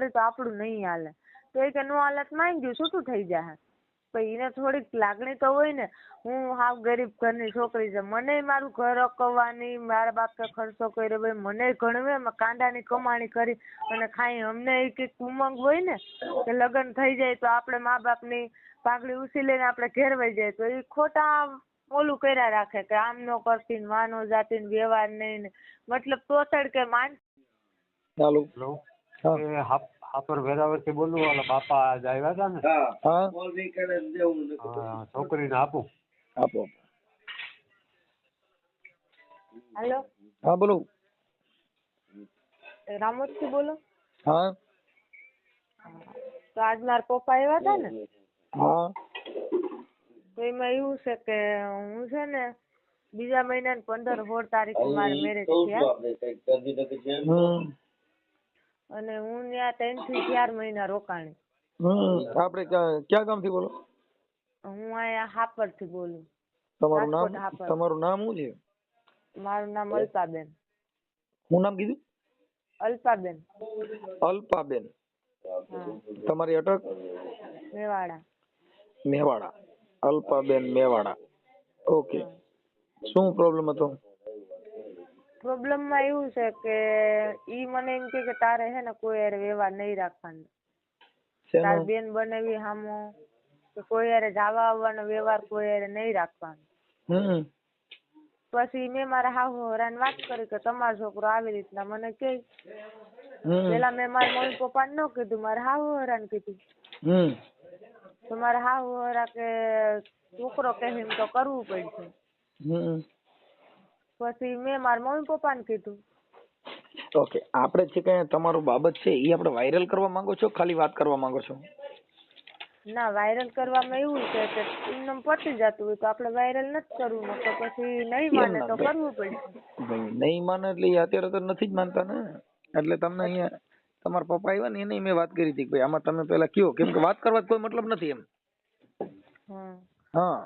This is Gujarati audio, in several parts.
કરી તો આપણું નહીં હાલે. તો એ કે નો હાલત માંગી ગયું છૂટું થઈ જાય. પણ એને થોડીક લાગણી તો હોય ને, હું હાવ ગરીબ ઘરની છોકરી છે, મને મારું ઘર અકવવાની, મારા બાપે ખર્ચો કર્યો ભાઈ, મને ઘણવે કાંડાની કમાણી કરી અને ખાઈ. અમને એ કંઈક ઉમંગ હોય ને કે લગ્ન થઈ જાય તો આપણે મા બાપની પાઘડી ઉછીલીને આપણે ઘેર વહી જાય. તો એ ખોટા ઓલું કર્યા રાખે કે આમ નો કરતી ને વાનો જાતી ને વ્યવહાર નહીં ને, મતલબ તોતડ કે માન. ચાલો હાપર વેરાવળથી બોલું. ઓલા બાપા આજ આવ્યા હતા ને, છોકરીને આપું. આપો. હાલો, હા બોલો. રામોદ થી બોલો. હા તો આજ મારા પપ્પા આવ્યા હતા ને, હા તો એમાં એવું છે કે હું છે ને બીજા મહિનાની 15-16 તારીખે મારે મેરેજ થયા અને હું ત્યાં 3 થી 4 મહિના રોકાણી. આપણે ક્યાં ગામથી બોલો? હું અહીંયા હાપર થી બોલું. તમારું નામ? રાજકોટ હાપર. તમારું નામ શું છે? મારું નામ અલ્પાબેન. શું નામ કીધું? અલ્પાબેન. અલ્પાબેન. હા. તમારી અટક? મેવાડા. મેવાડા. અલ્પાબેન મેવાડા. ઓકે. શું પ્રોબ્લેમ હતો? પ્રોબ્લેમ માં એવું છે કે ઈ મને એમ કે તારે હે ને કોઈ હારે વ્યવહાર નહીં રાખવાનો. તાર બેન બનાવી હામો કે કોઈ હારે જવા આવવાનો વ્યવહાર કોઈ હારે નહીં રાખવાનો. પછી મેં મારા હાહુ હરાને વાત કરી કે તમારો છોકરો આવી રીતના મને કે. પેલા મેં મારા મમ્મી પપ્પાને ન કીધું, મારા હાહુ હરાને કીધું. તો મારા હાહુ હરા કે છોકરો કહે એમ તો કરવું પડશે. પછી મેં મારા મમ્મી પપ્પાને કીધું. ઓકે, આપણે છે કે તમારું બાબત છે એ આપણે વાયરલ કરવા માંગો છો, ખાલી વાત કરવા માંગો છો? ના, વાયરલ કરવામાં એવું છે કે એમને પતી જતું હોય તો આપણે વાયરલ નથી કરવું, તો પછી નહીં માને તો કરવું પડશે. નહીં માને એટલે અત્યારે તો નથી જ માનતા ને. એટલે તમને અહીંયા તમારા પપ્પા આવ્યા ને એને મેં વાત કરી હતી કે ભાઈ આમાં તમે પેલા કયો, કેમ કે વાત કરવા કોઈ મતલબ નથી એમ. હા,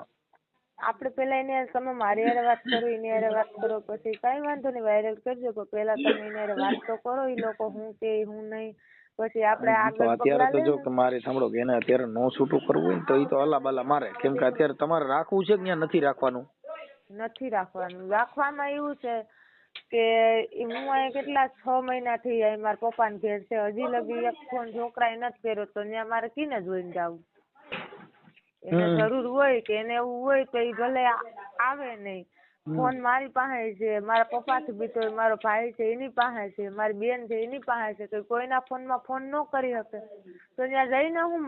આપણે પેલા એને તમે મારી હારે વાત કરો, એની હારે વાત કરો, પછી કઈ વાંધો નહીં વાયરલ કરજો, પણ પેલા તમે એની હારે વાત તો કરો. એ લોકો હું કે હું નહીં, પછી આપણે આગળ અત્યારે તો જો પગલા કે મારે સાંભળો કે એને અત્યારે નો છૂટું કરવું હોય ને તો એ તો અલા બલા મારે, કેમ કે અત્યારે તમારે રાખવું છે કે ત્યાં નથી રાખવાનું? નથી રાખવાનું. રાખવામાં એવું છે કે હું અહીંયા કેટલા 6 મહિનાથી મારા પપ્પાને ઘેર છે, હજી લગી એક ફોન છોકરાએ નથી કર્યો, તો ત્યાં મારે કીને જોઈને જાવું. એને જરૂર હોય કે એને એવું હોય તો એ ભલે આવે નહીં. ફોન મારી પાસે છે, મારા પપ્પાથી બીતો મારો ભાઈ છે એની પાસે છે, મારી બેન છે એની પાસે છે, તો કોઈના ફોનમાં ફોન ન કરી શકે તો ત્યાં જઈને હું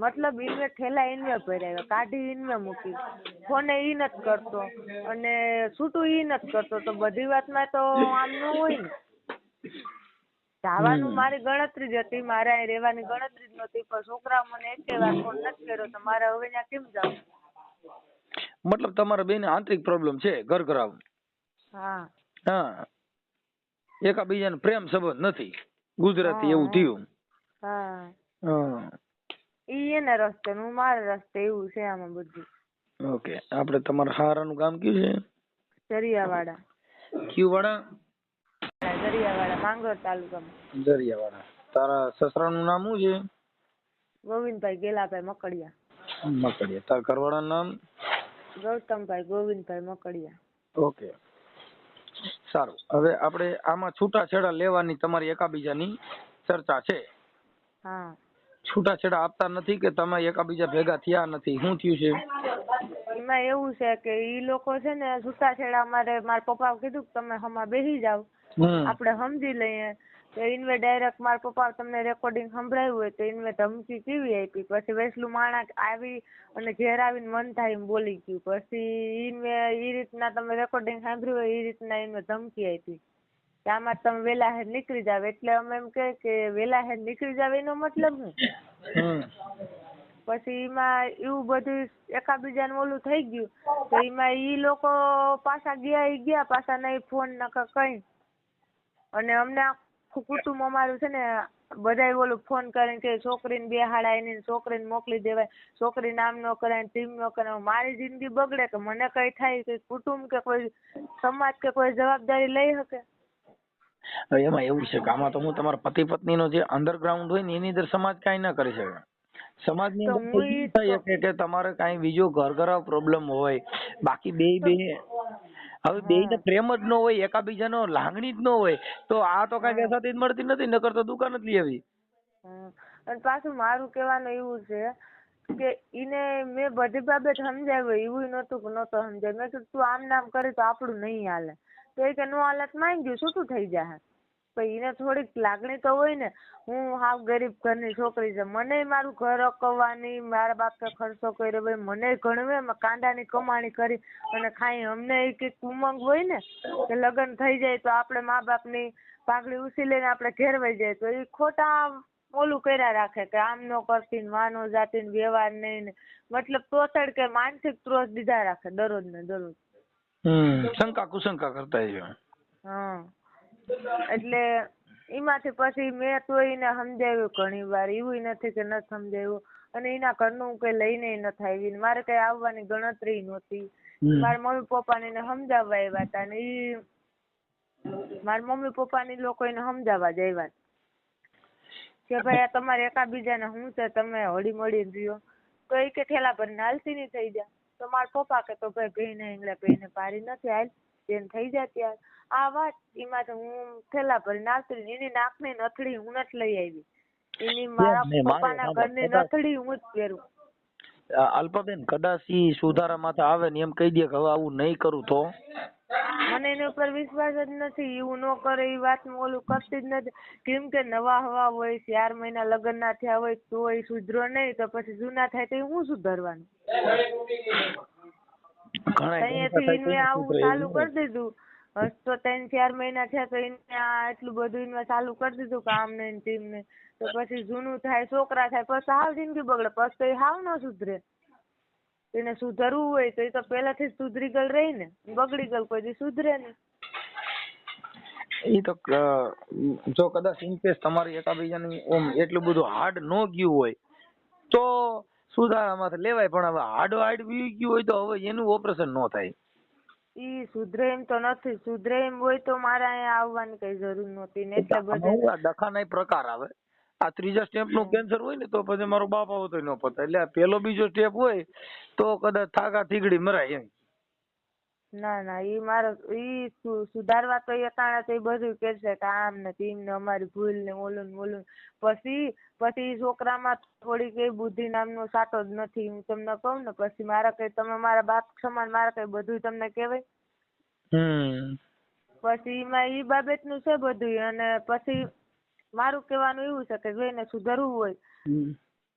મતલબ ઇન્વે ઠેલા ઇન્વે ભર્યા, કાઢી ઇન્વે મૂકી, ફોને ઈ નથી કરતો અને છૂટું ઈ નથી કરતો, તો બધી વાતમાં તો આમ ન હોય ને. જવાનું મારી ગણતરી જ હતી, મારે અહીં રહેવાની ગણતરી જ નહોતી, પણ છોકરા મને એકે વાર ફોન નથી કર્યો તો મારે હવે ત્યાં કેમ જવું? મતલબ તમારા બેને આંતરિક પ્રોબ્લેમ છે, ઘર ઘરાવ? હા. હા, એકાબીજાને પ્રેમ સંબંધ નથી, ગુજરાતી એવું થયું. હા. હા, ઈ એના રસ્તે હું મારા રસ્તે, એવું છે આમાં બધું. ઓકે, આપણે તમારા હારાનું ગામ કયું છે? દરિયાવાડા. કયું વાડા? દરિયાવાડા, માંગરોળ તાલુકામાં. દરિયાવાડા. તારા સસરાનું નામ શું છે? ગોવિંદભાઈ ગેલાભાઈ મકડિયા. મકડિયા. તારા ઘરવાળાનું નામ? ગૌતમભાઈ ગોવિંદભાઈ મકડિયા. ઓકે, સારું. હવે આપણે આમાં છૂટાછેડા લેવાની તમારી એકાબીજાની ચર્ચા છે? હા. છૂટાછેડા આપતા નથી કે તમે એકાબીજા ભેગા થયા નથી, શું થયું છે? એમાં એવું છે કે ઈ લોકો છે ને છૂટાછેડા મારા પપ્પા કીધું કે તમે હમા બેસી જાવ, આપણે સમજી લઈએ. તો ઇન્વે ડાયરેક્ટ મારા પપ્પા તમને રેકોર્ડિંગ સંભળાયું હોય તો ઇન્વે ધમકી કેવી આપી, પછી વેસલું માણસ આવી અને ઘેર આવીને મન થાય એમ બોલી ગયું, પછી ઇન્વે એ રીતના તમે રેકોર્ડિંગ સાંભળ્યું હોય એ રીતના ઇન્વે ધમકી આપી કે આમાં તમે વેલા હેર નીકળી જાવ. એટલે અમે એમ કે વેલા હેર નીકળી જાવ એનો મતલબ શું? પછી એમાં એવું બધું એકાબીજાને ઓલું થઈ ગયું, તો એમાં ઈ લોકો પાછા ગયા પાછા નહીં ફોન નકર કઈ. અને અમને આખું કુટુંબ અમારું છે ને બધા ઓલું ફોન કરીને કે છોકરીને બેહાડાય એની છોકરીને મોકલી દેવાય, છોકરી નામ ન કરાય, ટીમ ન કરાય. મારી જિંદગી બગડે કે મને કઈ થાય કે કુટુંબ કે કોઈ સમાજ કે કોઈ જવાબદારી લઈ શકે? હવે એમાં એવું છે કે આમાં તો હું તમારા પતિ પત્નીનો જે અંડરગ્રાઉન્ડ હોય ને એની અંદર સમાજ કાંઈ ના કરી શકે. સમાજની તો અંદર હું તો ઈ ઈ થઈ શકે કે તમારે કાંઈ બીજો ઘરઘરાવ પ્રોબ્લેમ હોય, બાકી બે હવે બેયને પ્રેમ જ ન હોય, એકાબીજાનો લાગણી જ ન હોય, તો આ તો કાંઈ વેસાતી જ મળતી નથી, નકર તો દુકાન જ લઈ આવી. અને પાછું મારું કહેવાનું એવું છે કે ઈને મેં બધી બાબત સમજાવ્યું, એવું નહોતું કે નહોતો સમજાય. મેં કીધું તું આમ નામ કરે તો આપણું નહીં હાલે. તો એ કે નો હાલત માં ગયું છૂટું થઈ જાય. પણ એને થોડીક લાગણી તો હોય ને. હું હાવ ગરીબ ઘરની છોકરી છે, મને મારું ઘર અકવવાની, મારા બાપે ખર્ચો કર્યો ભાઈ, મને ઘણવે કાંડાની કમાણી કરી અને ખાઈ. અમને એક ઉમંગ હોય ને કે લગ્ન થઈ જાય તો આપણે મા બાપની પાઘડી ઉછીલીને આપણે ઘેર વહી જાય, તો એ ખોટા ઓલું કર્યા રાખે કે આમ નો કરતી ને વાનો જાતી ને વ્યવહાર નહીં ને, મતલબ તોતડ કે માનસિક ત્રોસ દીધા રાખે દરરોજ ને દરરોજ. શંકા કુશંકા કરતા છે. હા, એટલે એમાંથી પછી મેં તો એને સમજાવ્યું ઘણી વાર, એવું નથી કે નથી સમજાવ્યું. અને એના ઘરનું કઈ લઈને નથી આવી, મારે કઈ આવવાની ગણતરી નહોતી. મારા મમ્મી પપ્પાને એને સમજાવવા આવ્યા હતા ને ઈ મારા મમ્મી પપ્પાની લોકો એને સમજાવવા જ આવ્યા કે ભાઈ આ તમારે એકાબીજાને શું છે, તમે હળી મળીને રહ્યો. તો એ કે ઠેલા પર નાલસી ની થઈ જાય. તો મારા પપ્પા કે તો ભાઈ ભઈને એંગળે ભઈને પારી નથી, હાલ તેને થઈ જાય ત્યારે આ વાત. એમાંથી હું ઠેલા પર નાલસી, એની નાકની નથડી હું નથી લઈ આવી, એની મારા પપ્પાના ઘરની નથડી હું જ પહેરું. અલ્પાબેન કદાચ ઈ સુધારા માથે આવે ને એમ કહી દે કે હવે આવું નહીં કરું તો મને એની ઉપર વિશ્વાસ જ નથી. એવું ન કરે એ વાત ઓલું કરતી જ નથી. કેમ કે નવા હવા હોય, 4 મહિના લગ્ન ના થયા હોય તો એ સુધરો નહીં, તો પછી જૂના થાય તો હું સુધરવાનું. અહીંયાથી મેં આવું ચાલુ કરી દીધું. તો 3-4 મહિના થયા તો એને એટલું બધું એને ચાલુ કરી દીધું કે આમ ને તેમ ને. તો પછી જૂનું થાય, છોકરા થાય, પછી હાવ જિંદગી બગડે. પછી તો એ હાવ ન સુધરે. એને સુધરવું હોય તો એ તો પહેલાથી જ સુધરી ગયેલ રહી ને, બગડી ગયેલ કોઈ દી સુધરે નહીં. એ તો જો કદાચ ઇન કેસ તમારી એકાબીજાની એટલું બધું હાર્ડ ન ગયું હોય તો સુધારામાં લેવાય, પણ હવે હાર્ડ વી ગયું હોય તો હવે એનું ઓપરેશન ન થાય. ઈ સુધરે એમ તો નથી. સુધરે એમ હોય તો મારે અહીંયા આવવાની કઈ જરૂર નહોતી ને. એટલે બધે દખાના પ્રકાર આવે. આ ત્રીજા સ્ટેપ નું કેન્સર હોય ને તો પછી મારો બાપ આવો તો ન પતા. એટલે પેલો બીજો સ્ટેપ હોય તો કદાચ થાકા થીગડી મરાય એમ. ના ના, ઈ મારો ઈ સુધારવા તો એ કારણે તો એ બધું કરશે કે આમ ને તેમ ને અમારી ભૂલ ને ઓલું ને ઓલું. પછી છોકરામાં થોડી કઈ બુદ્ધિ નામનો સાટો જ નથી. હું તમને કહું ને, પછી મારા કઈ તમે મારા બાપ સમાન, મારા કઈ બધું તમને કહેવાય. પછી એમાં ઈ બાબતનું છે બધું. અને પછી મારું કહેવાનું એવું છે કે જો એને સુધરવું હોય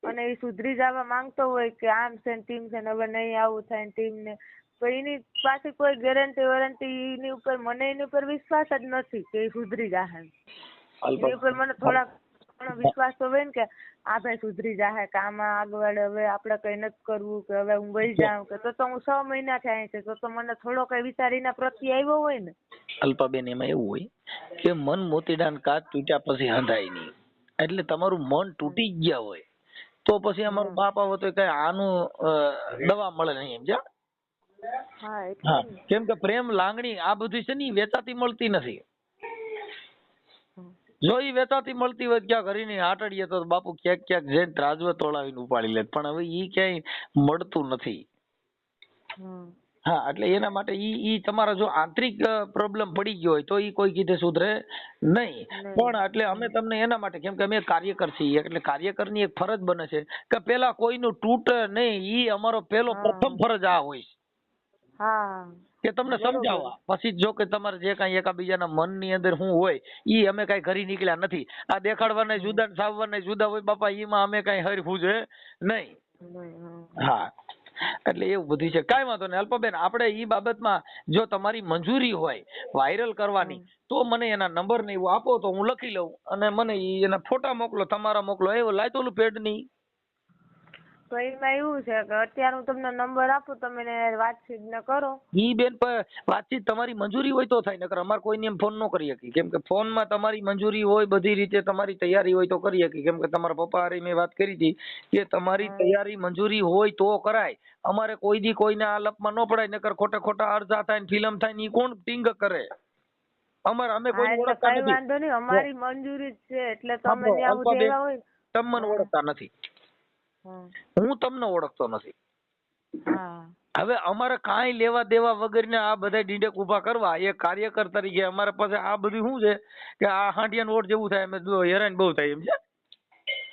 અને એ સુધરી જવા માંગતો હોય કે આમ છે ને તેમ છે ને હવે નહીં આવું થાય ને તેમ ને, તો એની પાસે કોઈ ગેરંટી વોરંટી એની ઉપર, મને એની ઉપર વિશ્વાસ જ નથી કે એ સુધરી જાય. એની ઉપર મને થોડાક વિશ્વાસ તો હોય ને કે આ ભાઈ સુધરી જાય, કે આમાં આગળ હવે આપણે કઈ નથી કરવું, કે હવે હું વહી જાઉં, કે તો હું 6 મહિના થયા છે, તો મને થોડો કઈ વિચાર એના પ્રત્યે આવ્યો હોય ને. અલ્પાબેન, એમાં એવું હોય કે મન મોતીડાન કાચ તૂટ્યા પછી હંધાય નહીં. એટલે તમારું મન તૂટી ગયા હોય તો પછી અમારું બાપ આવો તો કઈ આનું દવા મળે નહીં, સમજ્યા? હા, કેમ કે પ્રેમ, લાગણી આ બધું છે ને વેચાતી મળતી નથી. જો ઈ વેચાતી મળતી હોય ક્યાં ઘરની આટડીએ તો બાપુ ક્યાંક જઈને ત્રાજવે તોડાવીને ઉપાડી લે. પણ હવે ઈ ક્યાંય મળતું નથી. હા, એટલે એના માટે ઈ તમારા જો આંતરિક પ્રોબ્લેમ પડી ગયો હોય તો ઈ કોઈ કીધે સુધરે નહીં. પણ એટલે અમે તમને એના માટે, કેમ કે અમે કાર્યકર છીએ, એટલે કાર્યકરની એક ફરજ બને છે કે પેલા કોઈનું તૂટે નહીં. ઈ અમારો પેલો પ્રથમ ફરજ આ હોય કે તમને સમજાવવા. પછી જો કે તમારે જે કઈ એકાબીજાના મનની અંદર શું હોય ઈ અમે કઈ ઘરી નીકળ્યા નથી. આ દેખાડવાના જુદા ને સાવવાના જુદા હોય બાપા, ઈમાં અમે કઈ હરખું છે નહીં. હા, એટલે એવું બધું છે. કાંઈ વાંધો નહીં અલ્પાબેન, આપણે ઈ બાબતમાં જો તમારી મંજૂરી હોય વાયરલ કરવાની તો મને એના નંબર ને એવું આપો તો હું લખી લઉં અને મને એના ફોટા મોકલો, તમારા મોકલો. એવું લાય તો ઓલું પેડની. તો એમાં એવું છે કે અત્યારે હું તમને નંબર આપું, તમે વાતચીત ને કરો. ઈ બેન વાતચીત તમારી મંજૂરી હોય તો થાય, નકર અમારે કોઈને એમ ફોન ન કરી શકી. કેમ કે ફોનમાં તમારી મંજૂરી હોય, બધી રીતે તમારી તૈયારી હોય તો કરી શકી. કેમ કે તમારા પપ્પા હારે મેં વાત કરી હતી કે તમારી તૈયારી મંજૂરી હોય તો કરાય. અમારે કોઈ દી કોઈને આ લપમાં ન પડાય, નકર ખોટા અરજા થાય ને ફિલ્મ થાય ને ઈ કોણ ટીંગ કરે. અમે હા કોઈ એટલે ઓળખતા કઈ નથી. વાંધો નહીં, અમારી મંજૂરી જ છે એટલે તમે સાંભળો, ત્યાં સુધી અલ્પાબેન, આવ્યા હોય. તમે મને હા. ઓળખતા નથી, હા. હું તમને ઓળખતો નથી. હા. હવે અમારે કાંઈ લેવા દેવા વગરને આ બધા ડીડક ઊભા કરવા એ કાર્યકર તરીકે અમારા પાસે આ બધું શું છે કે આ હાંડિયાનો ઓટ જેવું થાય, અમે હેરાન બહુ થાય એમ છે.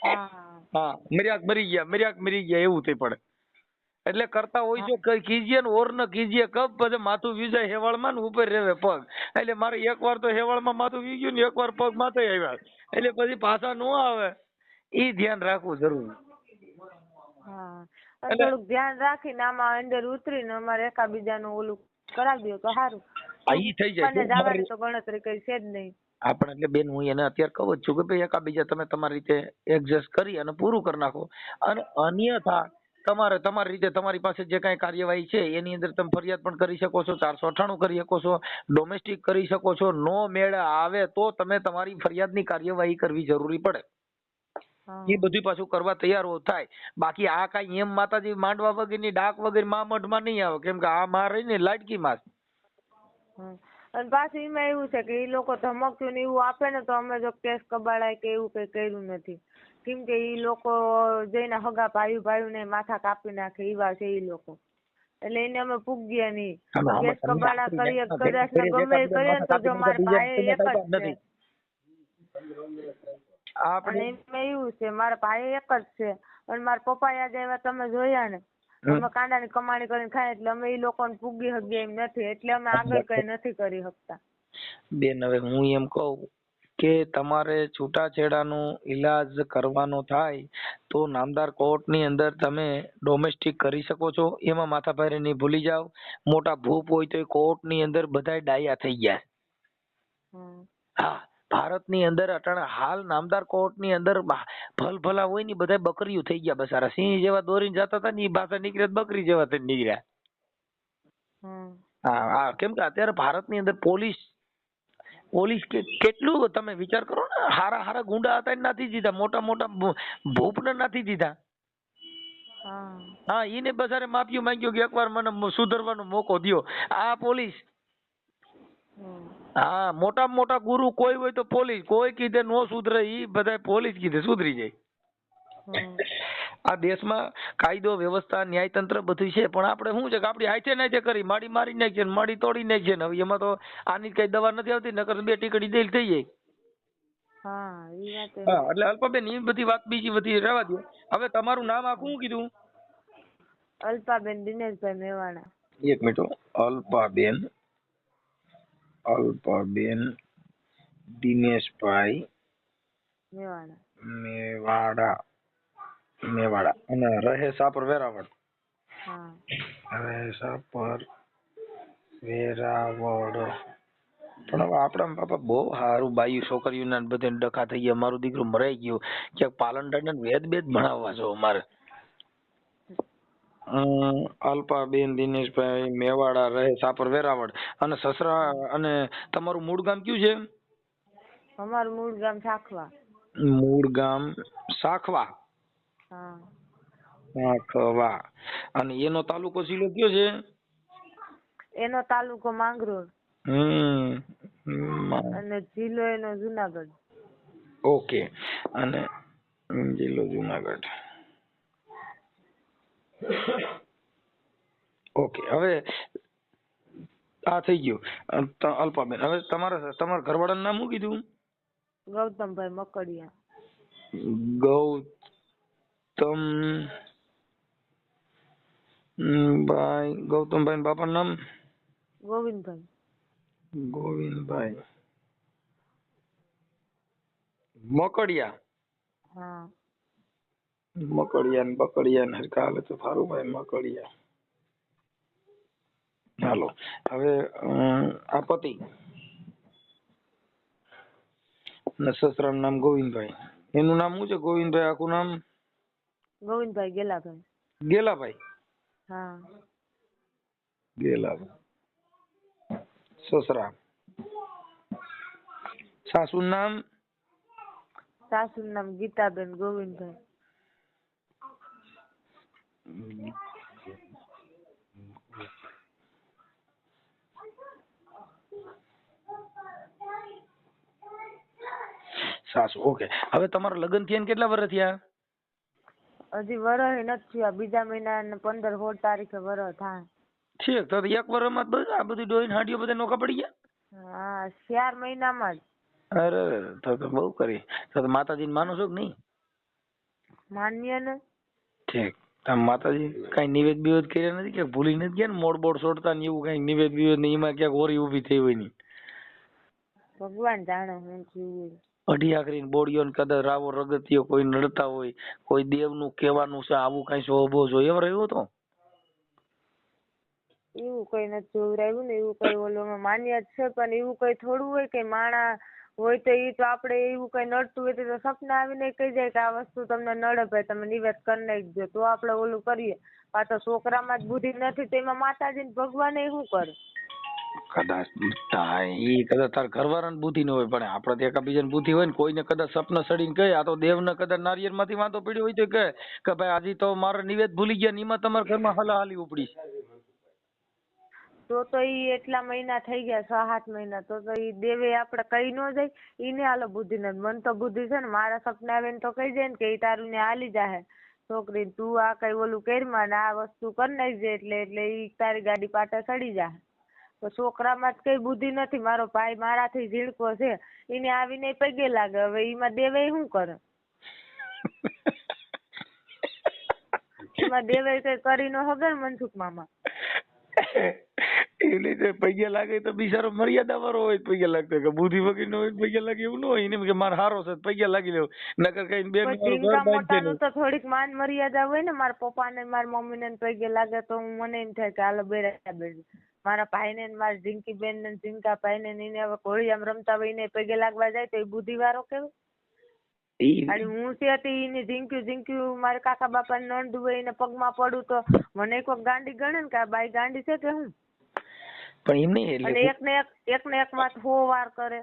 હા. હા, મર્યાક મરી ગયા એવું થઈ પડે. એટલે કરતા હોય છે કઈ કીજીએ ને ઓર ન કીજીએ કબ, પછી માથું વીજાય હેવાળમાં ને ઉપર રેવે પગ. એટલે મારે એકવાર તો હેવાળમાં માથું વીગ્યું ને એકવાર પગ માથે આવ્યા, એટલે પછી પાછા ન આવે ઈ ધ્યાન રાખવું જરૂરી. હા, અને થોડુંક ધ્યાન રાખીને આમાં અંદર ઉતરીને અમારે એકાબીજાનું ઓલું કરાવી દો તો સારું. ઈ થઈ જાય મને જવાની તો ગણતરી કઈ છે જ નહીં. આપણે એટલે બેન હું એને અત્યારે કહું જ છું કે ભાઈ એકાબીજા તમે તમારી રીતે એડજસ્ટ કરી અને પૂરું કરી નાખો. અને અન્યથા તમારે તમારી રીતે તમારી પાસે જે કાંઈ કાર્યવાહી છે એની અંદર તમે ફરિયાદ પણ કરી શકો છો, 498 કરી શકો છો, ડોમેસ્ટિક કરી શકો છો. નો મેળ આવે તો તમે તમારી ફરિયાદની કાર્યવાહી કરવી જરૂરી પડે. એ બધું પાછું કરવા તૈયાર થાય. બાકી આ કાંઈ એમ માતાજી માંડવા વગરની ડાક વગર મા મઢમાં નહીં આવે, કેમ કે આ માં રહીને લાડકી માં. અને પાછું એમાં એવું છે કે એ લોકો ધમકતું ને એવું આપે ને તો અમે જો કેસ કબાડાય કે એવું કઈ કર્યું નથી, કેમ કે એ લોકો જઈને હગા ભાઈ ને માથા કાપી નાખે એવા છે એ લોકો. એટલે એને અમે પૂગ્યા નહીં. કેસ કબાડા કરીએ કદાચ ને ગમે એ કરીએ ને તો જો મારા ભાઈ એક જ છે. અને એમાં એવું છે મારા ભાઈ એક જ છે અને મારા પપ્પા યાદ આવ્યા તમે જોયા ને, અમે કાંડાની કમાણી કરીને ખાય એટલે અમે એ લોકોને પૂગી હગીએ એમ નથી, એટલે અમે આગળ કઈ નથી કરી શકતા. બેન હવે હું એમ કહું કે તમારે છૂટાછેડાનું ઈલાજ કરવાનો થાય તો નામદાર કોર્ટની અંદર તમે ડોમેસ્ટિક કરી શકો છો. એમાં માથાભારે નહીં ભૂલી જાવ. મોટા ભૂપ હોય તો કોર્ટની અંદર બધાય ડાયા થઈ ગયા. હા, ભારતની અંદર અટાણે હાલ નામદાર કોર્ટની અંદર ભલભલા હોય ને બધા બકરીઓ થઈ ગયા બસારા. સિંહ જેવા દોરીને જતા હતા ને એ પાછા નીકળ્યા બકરી જેવા થઈને નીકળ્યા. હા હા, કેમ કે અત્યારે ભારતની અંદર પોલીસ કેટલું તમે વિચાર કરો ને, હારા હારા ગુંડા હતા નથી દીધા, મોટા મોટા ભૂપને નથી દીધા. હા, ઈને બસારે માફી માંગ્યો કે એકવાર મને સુધરવાનો મોકો દ્યો. આ પોલીસ. હા, મોટા મોટા ગુરુ કોઈ હોય તો પોલીસ, કોઈ કીધે નો સુધરે ઈ બધા પોલીસ કીધે સુધરી જાય. આ દેશમાં કાયદો વ્યવસ્થા ન્યાયતંત્ર બધું છે, પણ આપણે શું છે કે આપડી હાથે નાથે કરી મારી મારી નાખીએ ને માડી તોડી નાખીએ ને. હવે એમાં તો આની કઈ દવા નથી આવતી, નકર 2 ટીકડી દેલ થઈ જાય. હા, એટલે અલ્પાબેન એ બધી વાત બીજી બધી રહેવા દો. હવે તમારું નામ આખું શું કીધું? અલ્પાબેન દિનેશભાઈ મેવાડા. એક મિનિટ. અલ્પાબેન દિનેશભાઈ મેવાડા અને રહે સાપર વેરાવળ. રહે સાપર વેરાવળ. પણ હવે આપણા બાપા બહુ સારું બાયું છોકરીઓના બધે ડખા થઈ ગયા. મારું દીકરું મરાઈ ગયું, ક્યાંક પાલનડા ને વેદ ભણાવવા છો અમારે. અલ્પાબેન દિનેશભાઈ મેવાડા રહે સાપર વેરાવળ અને સસરા અને તમારું મૂળ ગામ કયું છે? અમારું મૂળ ગામ સાખવા. મૂળ ગામ સાખવા. સાખવા. અને એનો તાલુકો જિલ્લો કયો છે? એનો તાલુકો માંગરોળ. અને જિલ્લો એનો જુનાગઢ. ઓકે. અને જિલ્લો જુનાગઢ. ઓકે. હવે આ થઈ ગયું અલ્પાબેન. હવે તમારા ઘરવાળાનું નામ શું કીધું? ગૌતમભાઈ મકડિયા. ગૌતમભાઈ બાપાનું નામ? ગોવિંદભાઈ. મકડિયા. મકડિયા ને બકડિયા ને હરખા હાલે તો સારું ભાઈ. મકડિયા. હાલો. હવે આ પતિ અને સસરાનું નામ ગોવિંદભાઈ. એનું નામ શું છે? ગોવિંદભાઈ આખું નામ? ગોવિંદભાઈ ગેલાભાઈ. ગેલાભાઈ. ગેલાભાઈ. સસરા. સાસુનું નામ? સાસુનું નામ ગીતાબેન ગોવિંદભાઈ. સાસુ, ઓકે. હવે તમારા લગ્ન થયા ને કેટલા વર્ષ થયા? હજી વરહ નથી થયા, બીજા મહિના 15-16 તારીખે વરહ થાય. ઠીક, તો 1 વર્ષમાં જ આ બધી ડોહીને હાંડીઓ બધા નોખા પડી ગયા? હા, 4 મહિનામાં જ. અરે તો બહુ કરી. તો માતાજીને માનો છો કે નહીં? માન્ય ને. ઠીક. તમે માતાજી કઈ નિવેદ બિવેદ કર્યા નથી કે ભૂલી નથી ગયા ને? મોડ બોડ છોડતા ને એવું કઈ નિવેદ બિવેદ ને એમાં ક્યાંક હોરી ઊભી થઈ હોય નહીં? ભગવાન જાણે હું થયું. અઢી આખરી બોડીઓ ને કદાચ રાવો રગતિયો કોઈ નડતા હોય, કોઈ દેવ નું કહેવાનું છે આવું કઈ શોભો જોઈએ એમ રહ્યો હતો? એવું કઈ નથી જોવરાયું ને, એવું કઈ ઓલોમાં માન્ય જ છે, પણ એવું કઈ થોડું હોય કે માણા હોય તો એ તો આપણે એવું કઈ નડતું હોય તો સપના આવીને કહી જાય કે આ વસ્તુ તમને નડે ભાઈ તમે નિવેદ કરી નાખજો, તો આપણે ઓલું કરીએ. આ તો છોકરામાં જ બુદ્ધિ નથી તો એમાં માતાજી ને ભગવાન શું કરે? કદાચ ઈ કદાચ તાર ઘરવાળાને બુદ્ધિ ન હોય, પણ આપણે તો એકાબીજાને બુદ્ધિ હોય ને. કોઈને કદાચ સપના સડીને કહે, આ તો દેવને કદાચ નારિયેળ માંથી વાંધો પડ્યો હોય તો કહે કે ભાઈ આજે તો મારા નિવેદ ભૂલી ગયા ને એમાં તમારા ઘરમાં હલાહાલી ઉપડી. તો ઈ એટલા મહિના થઈ ગયા, 6-7 મહિના, તો ઈ દેવે આપણે કહી ન જાય. ઈને હાલો બુદ્ધિ નથી, મન તો બુદ્ધિ છે ને. મારા સપના આવે ને તો કહી જાય ને કે ઈ તારું ને હાલી જાહે છોકરી, તું આ કઈ ઓલું કરીમાં ને આ વસ્તુ કરી નાખજે એટલે ઈ તારી ગાડી પાટા ચડી જાહે. તો છોકરામાં જ કઈ બુદ્ધિ નથી. મારો ભાઈ મારાથી ઝીણકો છે, એને આવીને પગે લાગે. હવે એમાં દેવે શું કરે? એમાં દેવે કઈ કરી ન હગે ને મનસુખ મામા. એટલે પૈયા લાગે તો બિચારો મર્યાદા વાળો હોય પૈયા લાગતો, કે બુદ્ધિ વગર નો હોય પૈયા લાગે એવું ન હોય. એને કે મારે હારો છે પૈયા લાગી લેવું, નકર કઈ બે મોટાનું તો થોડીક માન મર્યાદા હોય ને. મારા પપ્પા ને મારા મમ્મી ને પગે લાગે તો મને એમ થાય કે હાલો બેરા. મારા ભાઈ ને મારા ઝીંકી બેન ને ઝીંકા ભાઈ ને એને હવે ઘોડિયામ રમતા હોય એને પગે લાગવા જાય તો એ બુદ્ધિ વાળો કેવું? અને હું છે એને ઝીંક્યું મારા કાકા બાપા ને નોંધ હોય એને પગમાં પડું તો મને કોઈ ગાંડી ગણે ને કે આ બાઈ ગાંડી છે કે હું? પણ એમ નહીં. અને એક ને એક માં 100 વાર કરે.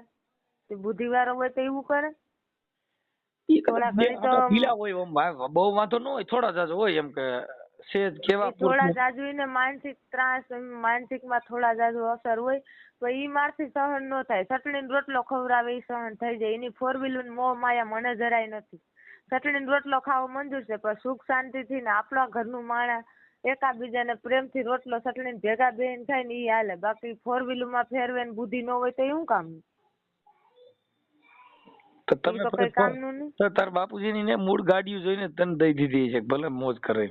બુદ્ધિ વાળો હોય તો એવું કરે? થોડા ઘણી તો બહુ વાંધો ન હોય, થોડા જાજો હોય એમ કે થોડા જાજુ ને માનસિક ત્રાસ, માનસિક માં થોડા જાજુ અસર હોય તો ઈ મારથી સહન ન થાય. ચટણી નો રોટલો ખવડાવે ઈ સહન થઈ જાય. એની 4 વ્હીલર મોહ માયા મને જરાય નથી. ચટણી નો રોટલો ખાવો મંજૂર છે, પણ સુખ શાંતિ થી ને આપણા ઘરનું માણસ એકાબીજાને પ્રેમથી રોટલો ચટણી ભેગા બેન થાય ને ઈ હાલે. બાકી 4 વ્હીલર માં ફેરવે ને બુદ્ધિ ન હોય તો એવું કામ? તો તમે તાર બાપુજી ની મૂળ ગાડીઓ જોઈને તને દઈ દીધી છે, ભલે મોજ કરે.